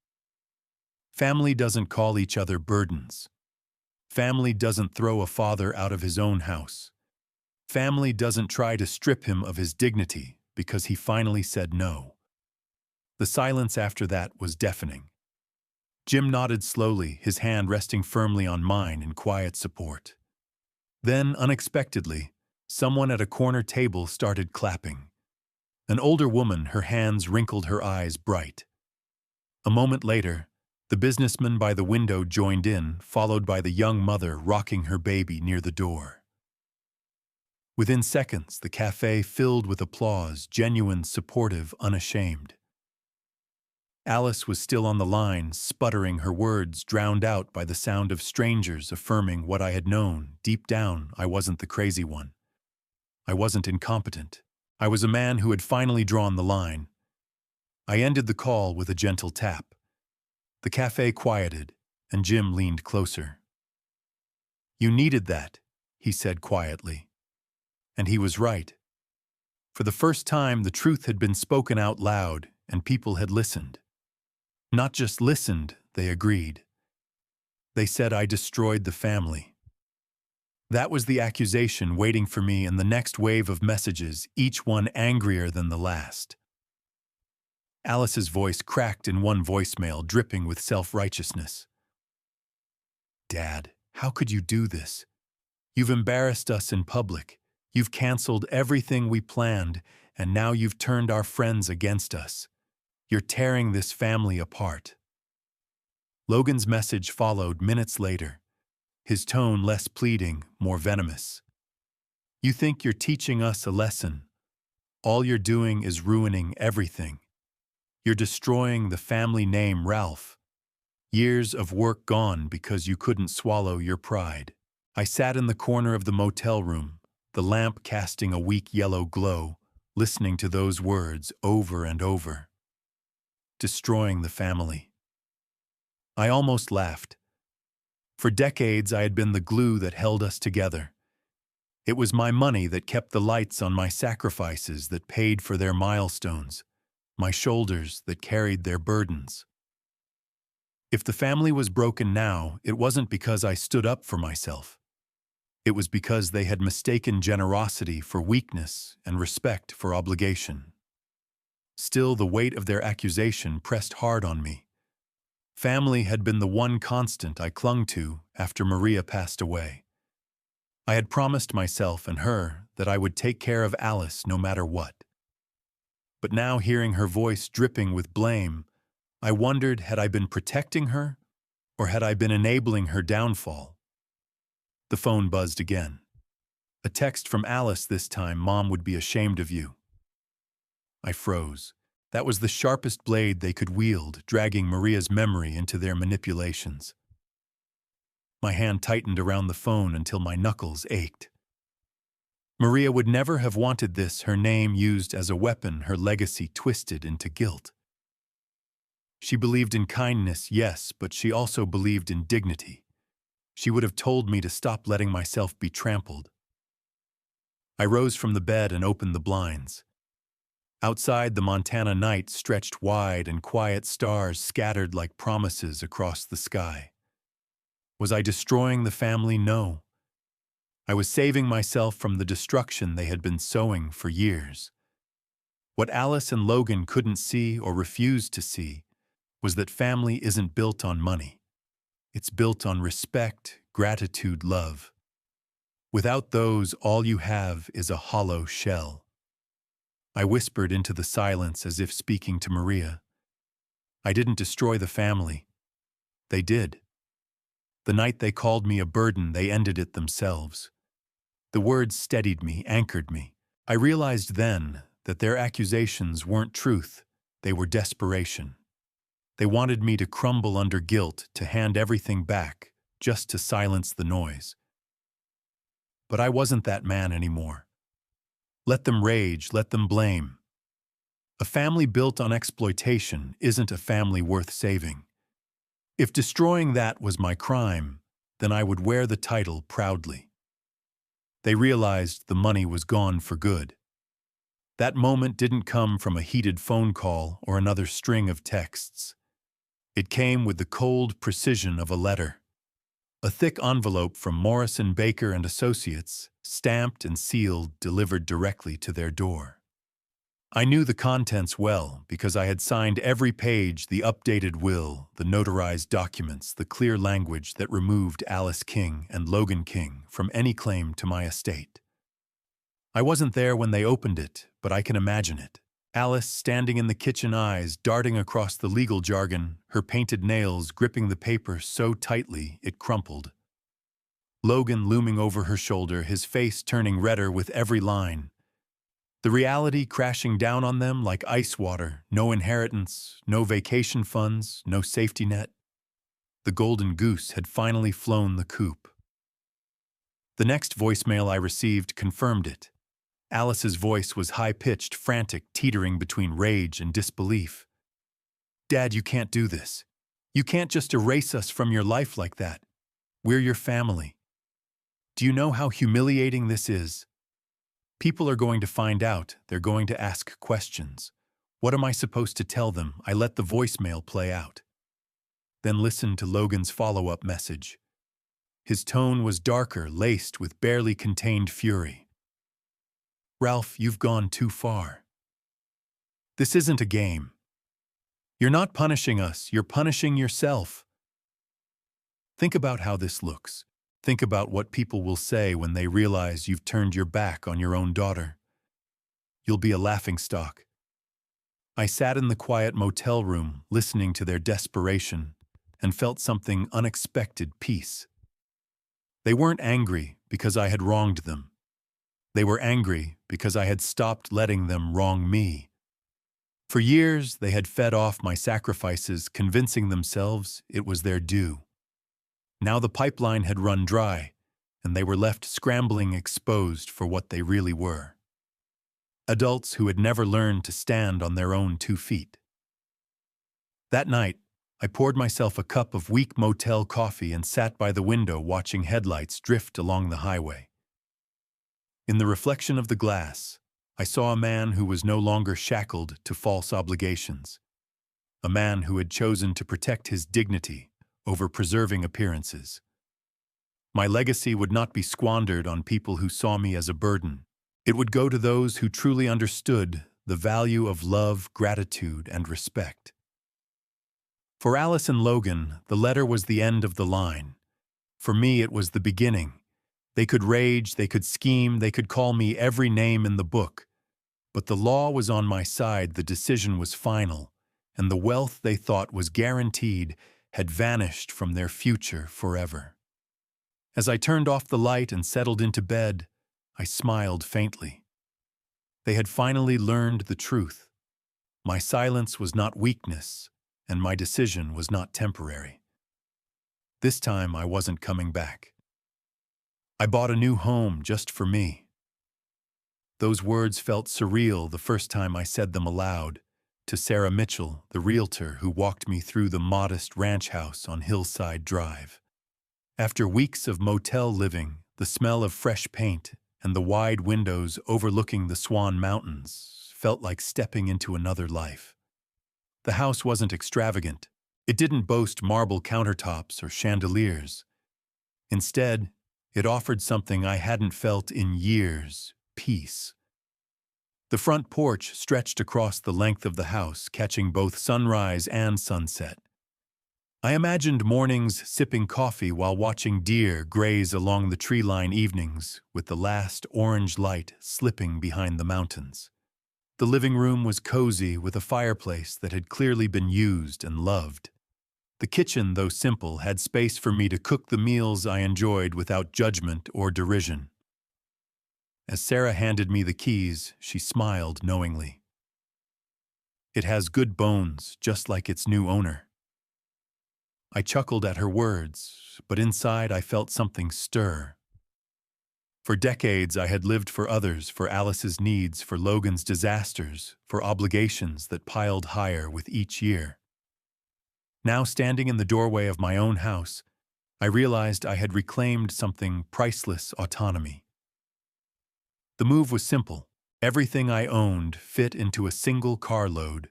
Family doesn't call each other burdens. Family doesn't throw a father out of his own house. Family doesn't try to strip him of his dignity because he finally said no." The silence after that was deafening. Jim nodded slowly, his hand resting firmly on mine in quiet support. Then, unexpectedly, someone at a corner table started clapping. An older woman, her hands wrinkled, her eyes bright. A moment later, the businessman by the window joined in, followed by the young mother rocking her baby near the door. Within seconds, the cafe filled with applause, genuine, supportive, unashamed. Alice was still on the line, sputtering, her words drowned out by the sound of strangers affirming what I had known. Deep down, I wasn't the crazy one. I wasn't incompetent. I was a man who had finally drawn the line. I ended the call with a gentle tap. The cafe quieted, and Jim leaned closer. "You needed that," he said quietly. And he was right. For the first time, the truth had been spoken out loud, and people had listened. Not just listened, they agreed. They said I destroyed the family. That was the accusation waiting for me in the next wave of messages, each one angrier than the last. Alice's voice cracked in one voicemail, dripping with self-righteousness. "Dad, how could you do this? You've embarrassed us in public. You've canceled everything we planned, and now you've turned our friends against us. You're tearing this family apart." Logan's message followed minutes later, his tone less pleading, more venomous. "You think you're teaching us a lesson. All you're doing is ruining everything. You're destroying the family name, Ralph. Years of work gone because you couldn't swallow your pride. I sat in the corner of the motel room, the lamp casting a weak yellow glow, listening to those words over and over. Destroying the family. I almost laughed. For decades I had been the glue that held us together. It was my money that kept the lights on, my sacrifices that paid for their milestones, my shoulders that carried their burdens. If the family was broken now, it wasn't because I stood up for myself. It was because they had mistaken generosity for weakness and respect for obligation. Still, the weight of their accusation pressed hard on me. Family had been the one constant I clung to after Maria passed away. I had promised myself and her that I would take care of Alice no matter what. But now, hearing her voice dripping with blame, I wondered, had I been protecting her, or had I been enabling her downfall? The phone buzzed again. A text from Alice this time: "Mom would be ashamed of you." I froze. That was the sharpest blade they could wield, dragging Maria's memory into their manipulations. My hand tightened around the phone until my knuckles ached. Maria would never have wanted this, her name used as a weapon, her legacy twisted into guilt. She believed in kindness, yes, but she also believed in dignity. She would have told me to stop letting myself be trampled. I rose from the bed and opened the blinds. Outside, the Montana night stretched wide and quiet, stars scattered like promises across the sky. Was I destroying the family? No. I was saving myself from the destruction they had been sowing for years. What Alice and Logan couldn't see or refused to see was that family isn't built on money. It's built on respect, gratitude, love. Without those, all you have is a hollow shell. I whispered into the silence as if speaking to Maria. I didn't destroy the family. They did. The night they called me a burden, they ended it themselves. The words steadied me, anchored me. I realized then that their accusations weren't truth, they were desperation. They wanted me to crumble under guilt, to hand everything back, just to silence the noise. But I wasn't that man anymore. Let them rage, let them blame. A family built on exploitation isn't a family worth saving. If destroying that was my crime, then I would wear the title proudly. They realized the money was gone for good. That moment didn't come from a heated phone call or another string of texts. It came with the cold precision of a letter. A thick envelope from Morrison Baker and Associates, stamped and sealed, delivered directly to their door. I knew the contents well because I had signed every page: the updated will, the notarized documents, the clear language that removed Alice King and Logan King from any claim to my estate. I wasn't there when they opened it, but I can imagine it. Alice standing in the kitchen, eyes darting across the legal jargon, her painted nails gripping the paper so tightly it crumpled. Logan looming over her shoulder, his face turning redder with every line. The reality crashing down on them like ice water: no inheritance, no vacation funds, no safety net. The golden goose had finally flown the coop. The next voicemail I received confirmed it. Alice's voice was high-pitched, frantic, teetering between rage and disbelief. "Dad, you can't do this. You can't just erase us from your life like that. We're your family. Do you know how humiliating this is? People are going to find out. They're going to ask questions. What am I supposed to tell them?" I let the voicemail play out. Then listened to Logan's follow-up message. His tone was darker, laced with barely contained fury. "Ralph, you've gone too far. This isn't a game. You're not punishing us, you're punishing yourself. Think about how this looks. Think about what people will say when they realize you've turned your back on your own daughter. You'll be a laughingstock." I sat in the quiet motel room, listening to their desperation, and felt something unexpected: peace. They weren't angry because I had wronged them. They were angry because I had stopped letting them wrong me. For years, they had fed off my sacrifices, convincing themselves it was their due. Now the pipeline had run dry, and they were left scrambling, exposed for what they really were. Adults who had never learned to stand on their own 2 feet. That night, I poured myself a cup of weak motel coffee and sat by the window watching headlights drift along the highway. In the reflection of the glass, I saw a man who was no longer shackled to false obligations. A man who had chosen to protect his dignity over preserving appearances. My legacy would not be squandered on people who saw me as a burden. It would go to those who truly understood the value of love, gratitude, and respect. For Alice and Logan, the letter was the end of the line. For me, it was the beginning. They could rage, they could scheme, they could call me every name in the book. But the law was on my side, the decision was final, and the wealth they thought was guaranteed had vanished from their future forever. As I turned off the light and settled into bed, I smiled faintly. They had finally learned the truth. My silence was not weakness, and my decision was not temporary. This time I wasn't coming back. I bought a new home just for me. Those words felt surreal the first time I said them aloud, to Sarah Mitchell, the realtor who walked me through the modest ranch house on Hillside Drive. After weeks of motel living, the smell of fresh paint and the wide windows overlooking the Swan Mountains felt like stepping into another life. The house wasn't extravagant. It didn't boast marble countertops or chandeliers. Instead, it offered something I hadn't felt in years: peace. The front porch stretched across the length of the house, catching both sunrise and sunset. I imagined mornings sipping coffee while watching deer graze along the tree-line evenings with the last orange light slipping behind the mountains. The living room was cozy with a fireplace that had clearly been used and loved. The kitchen, though simple, had space for me to cook the meals I enjoyed without judgment or derision. As Sarah handed me the keys, she smiled knowingly. "It has good bones, just like its new owner." I chuckled at her words, but inside I felt something stir. For decades I had lived for others, for Alice's needs, for Logan's disasters, for obligations that piled higher with each year. Now, standing in the doorway of my own house, I realized I had reclaimed something priceless: autonomy. The move was simple. Everything I owned fit into a single carload: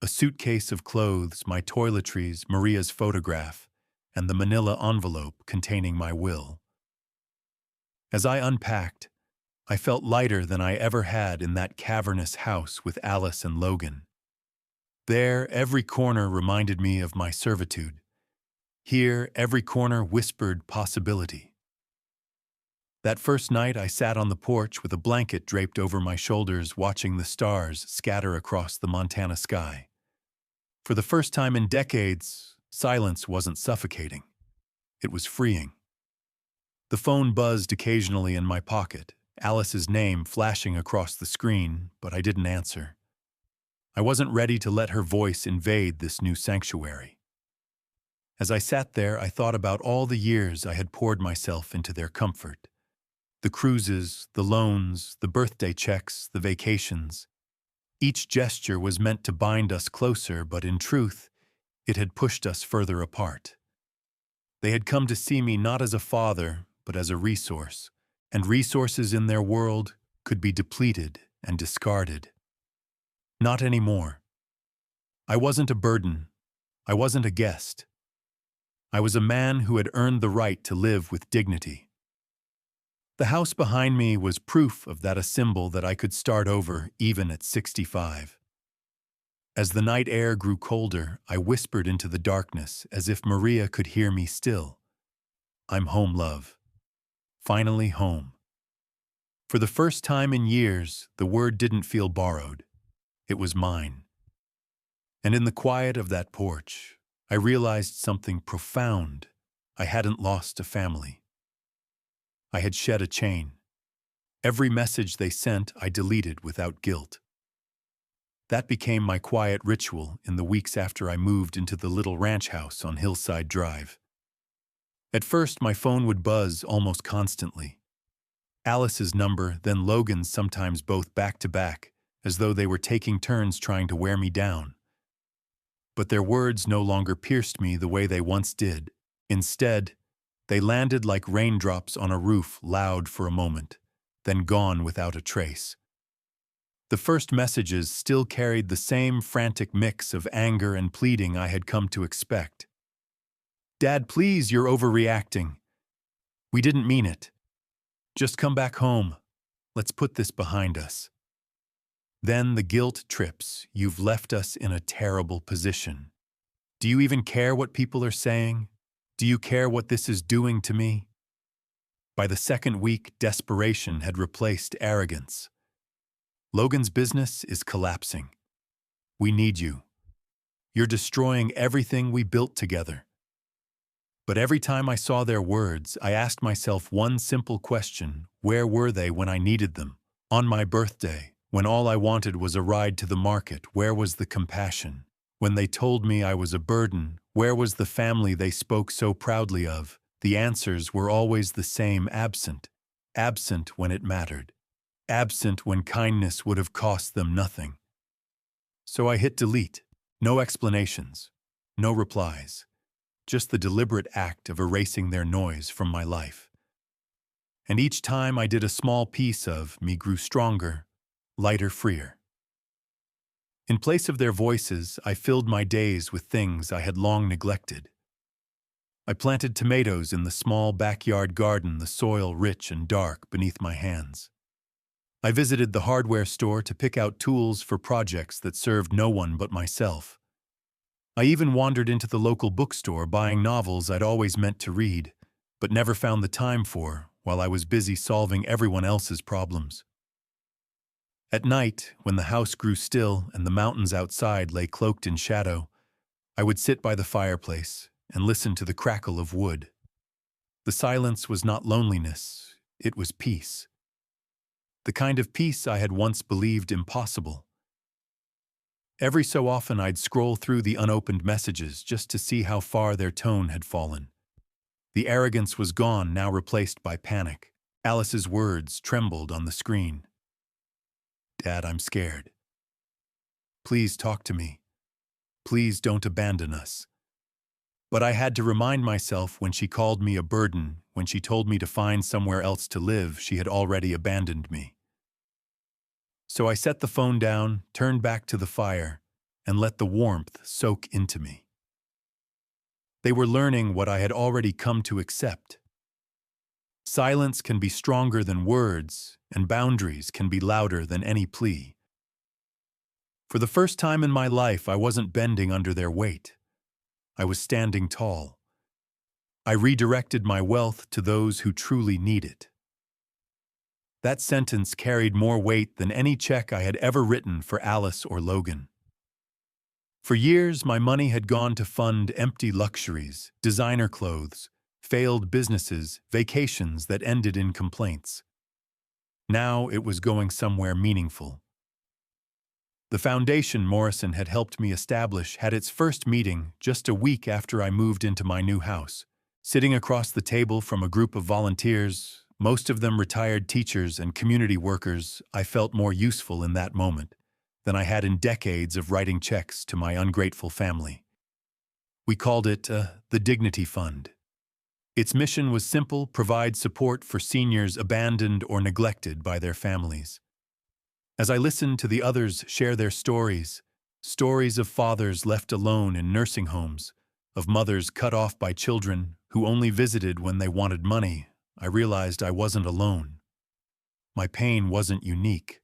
a suitcase of clothes, my toiletries, Maria's photograph, and the manila envelope containing my will. As I unpacked, I felt lighter than I ever had in that cavernous house with Alice and Logan. There, every corner reminded me of my servitude. Here, every corner whispered possibility. That first night, I sat on the porch with a blanket draped over my shoulders, watching the stars scatter across the Montana sky. For the first time in decades, silence wasn't suffocating. It was freeing. The phone buzzed occasionally in my pocket, Alice's name flashing across the screen, but I didn't answer. I wasn't ready to let her voice invade this new sanctuary. As I sat there, I thought about all the years I had poured myself into their comfort. The cruises, the loans, the birthday checks, the vacations. Each gesture was meant to bind us closer, but in truth, it had pushed us further apart. They had come to see me not as a father, but as a resource, and resources in their world could be depleted and discarded. Not anymore. I wasn't a burden. I wasn't a guest. I was a man who had earned the right to live with dignity. The house behind me was proof of that, a symbol that I could start over even at 65. As the night air grew colder, I whispered into the darkness as if Maria could hear me still. "I'm home, love. Finally home." For the first time in years, the word didn't feel borrowed. It was mine. And in the quiet of that porch, I realized something profound. I hadn't lost a family. I had shed a chain. Every message they sent, I deleted without guilt. That became my quiet ritual in the weeks after I moved into the little ranch house on Hillside Drive. At first, my phone would buzz almost constantly. Alice's number, then Logan's, sometimes both back to back, as though they were taking turns trying to wear me down. But their words no longer pierced me the way they once did. Instead, they landed like raindrops on a roof, loud for a moment, then gone without a trace. The first messages still carried the same frantic mix of anger and pleading I had come to expect. "Dad, please, you're overreacting. We didn't mean it. Just come back home. Let's put this behind us." Then the guilt trips. "You've left us in a terrible position. Do you even care what people are saying? Do you care what this is doing to me?" By the second week, desperation had replaced arrogance. "Logan's business is collapsing. We need you. You're destroying everything we built together." But every time I saw their words, I asked myself one simple question: where were they when I needed them? On my birthday, when all I wanted was a ride to the market, where was the compassion? When they told me I was a burden, where was the family they spoke so proudly of? The answers were always the same: absent. Absent when it mattered. Absent when kindness would have cost them nothing. So I hit delete. No explanations. No replies. Just the deliberate act of erasing their noise from my life. And each time I did, a small piece of me grew stronger, lighter, freer. In place of their voices, I filled my days with things I had long neglected. I planted tomatoes in the small backyard garden, the soil rich and dark beneath my hands. I visited the hardware store to pick out tools for projects that served no one but myself. I even wandered into the local bookstore, buying novels I'd always meant to read, but never found the time for, while I was busy solving everyone else's problems. At night, when the house grew still and the mountains outside lay cloaked in shadow, I would sit by the fireplace and listen to the crackle of wood. The silence was not loneliness, it was peace. The kind of peace I had once believed impossible. Every so often I'd scroll through the unopened messages just to see how far their tone had fallen. The arrogance was gone, now replaced by panic. Alice's words trembled on the screen. "Dad, I'm scared. Please talk to me. Please don't abandon us." But I had to remind myself, when she called me a burden, when she told me to find somewhere else to live, she had already abandoned me. So I set the phone down, turned back to the fire, and let the warmth soak into me. They were learning what I had already come to accept. Silence can be stronger than words, and boundaries can be louder than any plea. For the first time in my life, I wasn't bending under their weight. I was standing tall. I redirected my wealth to those who truly need it. That sentence carried more weight than any check I had ever written for Alice or Logan. For years, my money had gone to fund empty luxuries, designer clothes, failed businesses, vacations that ended in complaints. Now it was going somewhere meaningful. The foundation Morrison had helped me establish had its first meeting just a week after I moved into my new house. Sitting across the table from a group of volunteers, most of them retired teachers and community workers, I felt more useful in that moment than I had in decades of writing checks to my ungrateful family. We called it the Dignity Fund. Its mission was simple: provide support for seniors abandoned or neglected by their families. As I listened to the others share their stories, stories of fathers left alone in nursing homes, of mothers cut off by children who only visited when they wanted money, I realized I wasn't alone. My pain wasn't unique.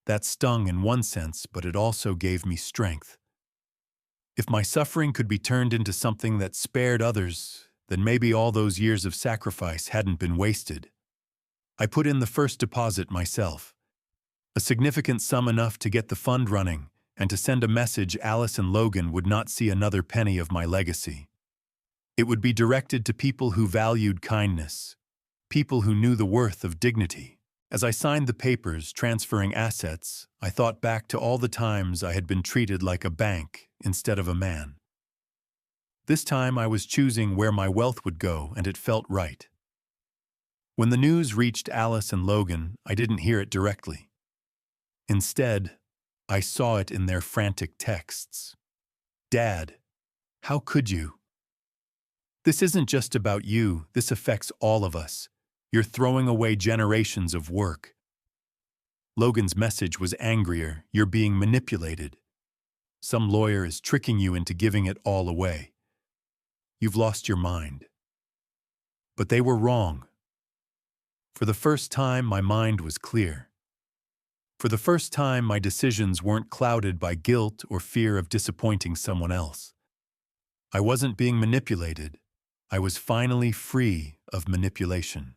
That stung in one sense, but it also gave me strength. If my suffering could be turned into something that spared others, then maybe all those years of sacrifice hadn't been wasted. I put in the first deposit myself, a significant sum enough to get the fund running and to send a message Alice and Logan would not see another penny of my legacy. It would be directed to people who valued kindness, people who knew the worth of dignity, As I signed the papers transferring assets, I thought back to all the times I had been treated like a bank instead of a man. This time I was choosing where my wealth would go, and it felt right. When the news reached Alice and Logan, I didn't hear it directly. Instead, I saw it in their frantic texts. "Dad, how could you? This isn't just about you, this affects all of us. You're throwing away generations of work." Logan's message was angrier. "You're being manipulated. Some lawyer is tricking you into giving it all away. You've lost your mind." But they were wrong. For the first time, my mind was clear. For the first time, my decisions weren't clouded by guilt or fear of disappointing someone else. I wasn't being manipulated. I was finally free of manipulation.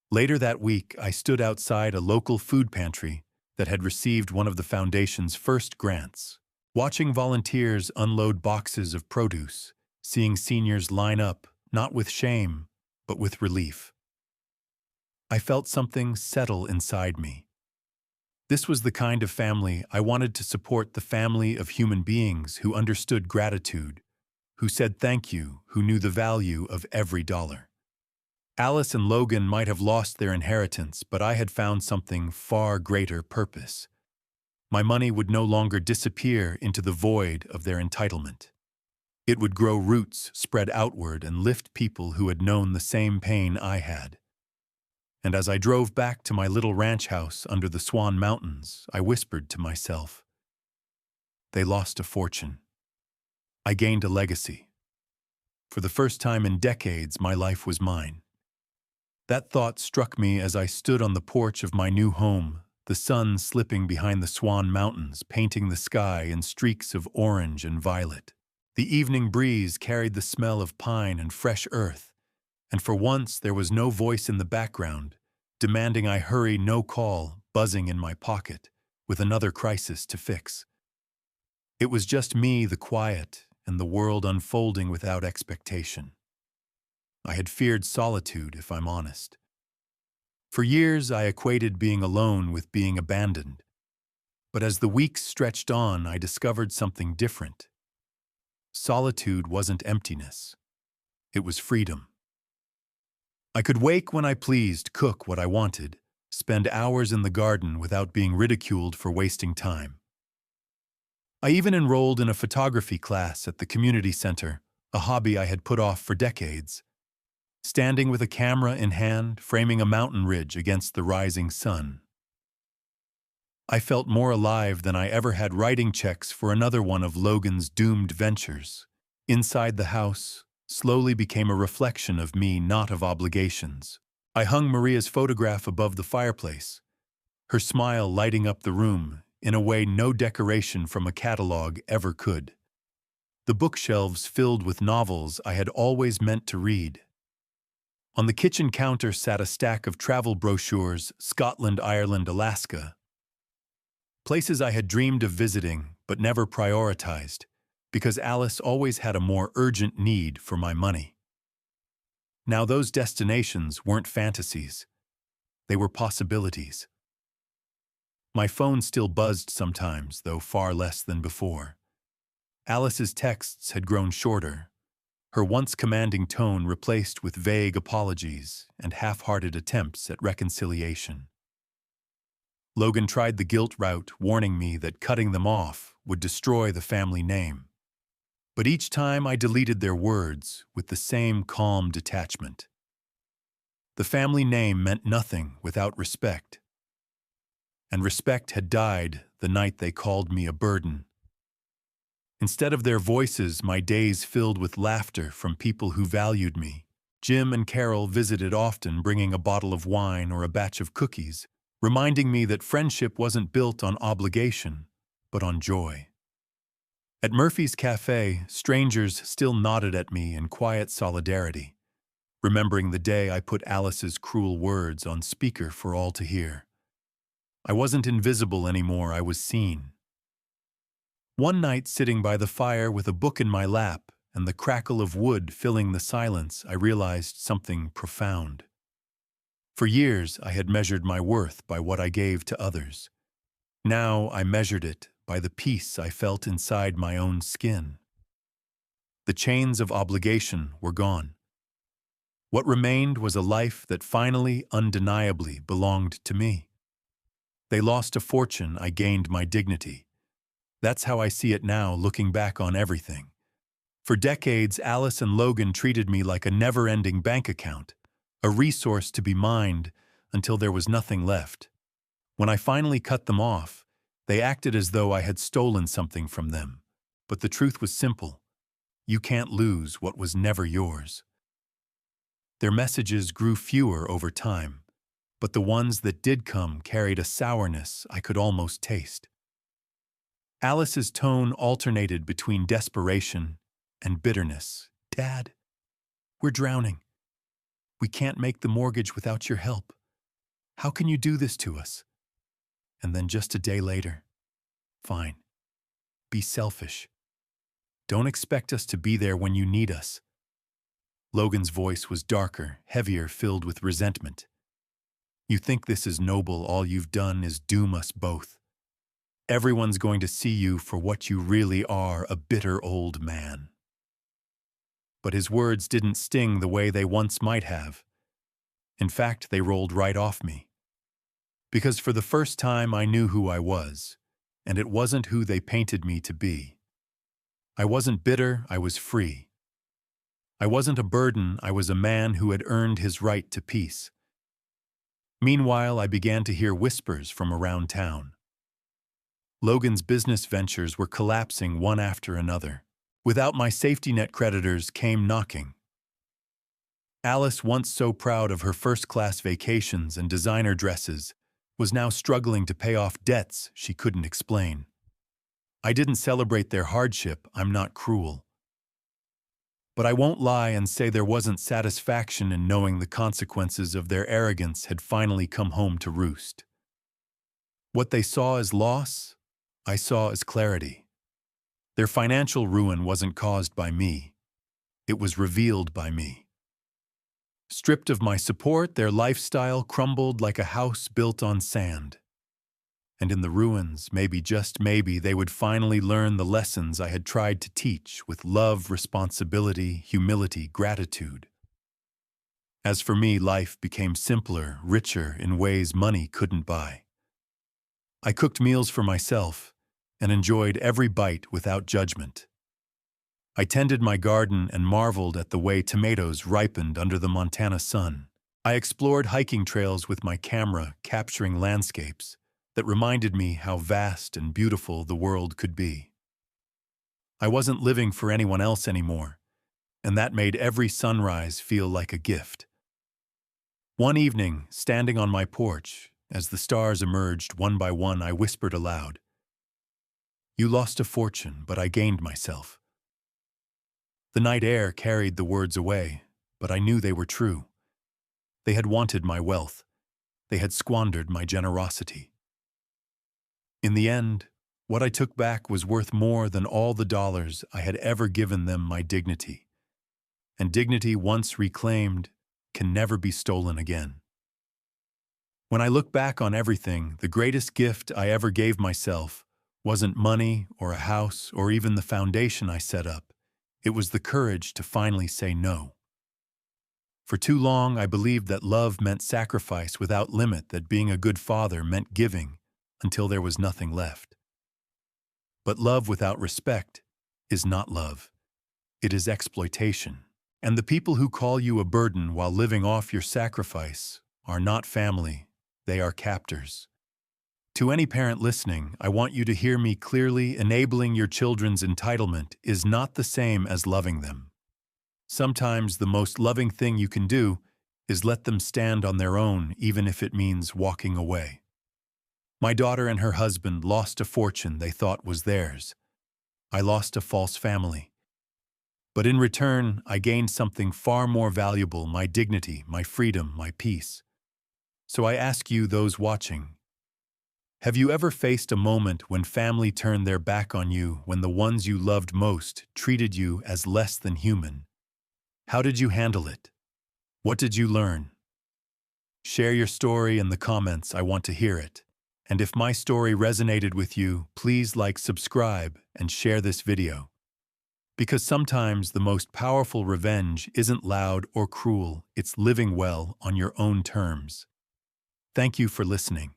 Later that week, I stood outside a local food pantry that had received one of the foundation's first grants, watching volunteers unload boxes of produce, seeing seniors line up, not with shame, but with relief. I felt something settle inside me. This was the kind of family I wanted to support, the family of human beings who understood gratitude, who said thank you, who knew the value of every dollar. Alice and Logan might have lost their inheritance, but I had found something far greater purpose. My money would no longer disappear into the void of their entitlement. It would grow roots, spread outward, and lift people who had known the same pain I had. And as I drove back to my little ranch house under the Swan Mountains, I whispered to myself, "They lost a fortune. I gained a legacy. For the first time in decades, my life was mine." That thought struck me as I stood on the porch of my new home, the sun slipping behind the Swan Mountains, painting the sky in streaks of orange and violet. The evening breeze carried the smell of pine and fresh earth, and for once there was no voice in the background, demanding I hurry, no call buzzing in my pocket, with another crisis to fix. It was just me, the quiet, and the world unfolding without expectation. I had feared solitude, if I'm honest. For years, I equated being alone with being abandoned. But as the weeks stretched on, I discovered something different. Solitude wasn't emptiness. It was freedom. I could wake when I pleased, cook what I wanted, spend hours in the garden without being ridiculed for wasting time. I even enrolled in a photography class at the community center, a hobby I had put off for decades. Standing with a camera in hand, framing a mountain ridge against the rising sun. I felt more alive than I ever had, writing checks for another one of Logan's doomed ventures. Inside the house slowly became a reflection of me, not of obligations. I hung Maria's photograph above the fireplace, her smile lighting up the room in a way no decoration from a catalog ever could. The bookshelves filled with novels I had always meant to read. On the kitchen counter sat a stack of travel brochures, Scotland, Ireland, Alaska. Places I had dreamed of visiting, but never prioritized, because Alice always had a more urgent need for my money. Now those destinations weren't fantasies. They were possibilities. My phone still buzzed sometimes, though far less than before. Alice's texts had grown shorter, her once commanding tone replaced with vague apologies and half-hearted attempts at reconciliation. Logan tried the guilt route, warning me that cutting them off would destroy the family name. But each time I deleted their words with the same calm detachment. The family name meant nothing without respect. And respect had died the night they called me a burden. Instead of their voices, my days filled with laughter from people who valued me. Jim and Carol visited often, bringing a bottle of wine or a batch of cookies, reminding me that friendship wasn't built on obligation, but on joy. At Murphy's Cafe, strangers still nodded at me in quiet solidarity, remembering the day I put Alice's cruel words on speaker for all to hear. I wasn't invisible anymore, I was seen. One night, sitting by the fire with a book in my lap and the crackle of wood filling the silence, I realized something profound. For years, I had measured my worth by what I gave to others. Now I measured it by the peace I felt inside my own skin. The chains of obligation were gone. What remained was a life that finally, undeniably belonged to me. They lost a fortune, I gained my dignity. That's how I see it now, looking back on everything. For decades, Alice and Logan treated me like a never-ending bank account, a resource to be mined until there was nothing left. When I finally cut them off, they acted as though I had stolen something from them. But the truth was simple. You can't lose what was never yours. Their messages grew fewer over time, but the ones that did come carried a sourness I could almost taste. Alice's tone alternated between desperation and bitterness. "Dad, we're drowning. We can't make the mortgage without your help. How can you do this to us?" And then just a day later, "Fine. Be selfish. Don't expect us to be there when you need us." Logan's voice was darker, heavier, filled with resentment. "You think this is noble? All you've done is doom us both. Everyone's going to see you for what you really are, a bitter old man." But his words didn't sting the way they once might have. In fact, they rolled right off me. Because for the first time I knew who I was, and it wasn't who they painted me to be. I wasn't bitter, I was free. I wasn't a burden, I was a man who had earned his right to peace. Meanwhile, I began to hear whispers from around town. Logan's business ventures were collapsing one after another. Without my safety net, creditors came knocking. Alice, once so proud of her first-class vacations and designer dresses, was now struggling to pay off debts she couldn't explain. I didn't celebrate their hardship, I'm not cruel. But I won't lie and say there wasn't satisfaction in knowing the consequences of their arrogance had finally come home to roost. What they saw as loss, I saw as clarity. Their financial ruin wasn't caused by me. It was revealed by me. Stripped of my support, their lifestyle crumbled like a house built on sand. And in the ruins, maybe, just maybe, they would finally learn the lessons I had tried to teach with love, responsibility, humility, gratitude. As for me, life became simpler, richer in ways money couldn't buy. I cooked meals for myself and enjoyed every bite without judgment. I tended my garden and marveled at the way tomatoes ripened under the Montana sun. I explored hiking trails with my camera, capturing landscapes that reminded me how vast and beautiful the world could be. I wasn't living for anyone else anymore, and that made every sunrise feel like a gift. One evening, standing on my porch, as the stars emerged one by one, I whispered aloud, "You lost a fortune, but I gained myself." The night air carried the words away, but I knew they were true. They had wanted my wealth. They had squandered my generosity. In the end, what I took back was worth more than all the dollars I had ever given them, my dignity. And dignity, once reclaimed, can never be stolen again. When I look back on everything, the greatest gift I ever gave myself wasn't money or a house or even the foundation I set up. It was the courage to finally say no. For too long, I believed that love meant sacrifice without limit, that being a good father meant giving until there was nothing left. But love without respect is not love. It is exploitation. And the people who call you a burden while living off your sacrifice are not family, they are captors. To any parent listening, I want you to hear me clearly. Enabling your children's entitlement is not the same as loving them. Sometimes the most loving thing you can do is let them stand on their own, even if it means walking away. My daughter and her husband lost a fortune they thought was theirs. I lost a false family. But in return, I gained something far more valuable, my dignity, my freedom, my peace. So I ask you, those watching, have you ever faced a moment when family turned their back on you, when the ones you loved most treated you as less than human? How did you handle it? What did you learn? Share your story in the comments, I want to hear it. And if my story resonated with you, please like, subscribe, and share this video. Because sometimes the most powerful revenge isn't loud or cruel, it's living well on your own terms. Thank you for listening.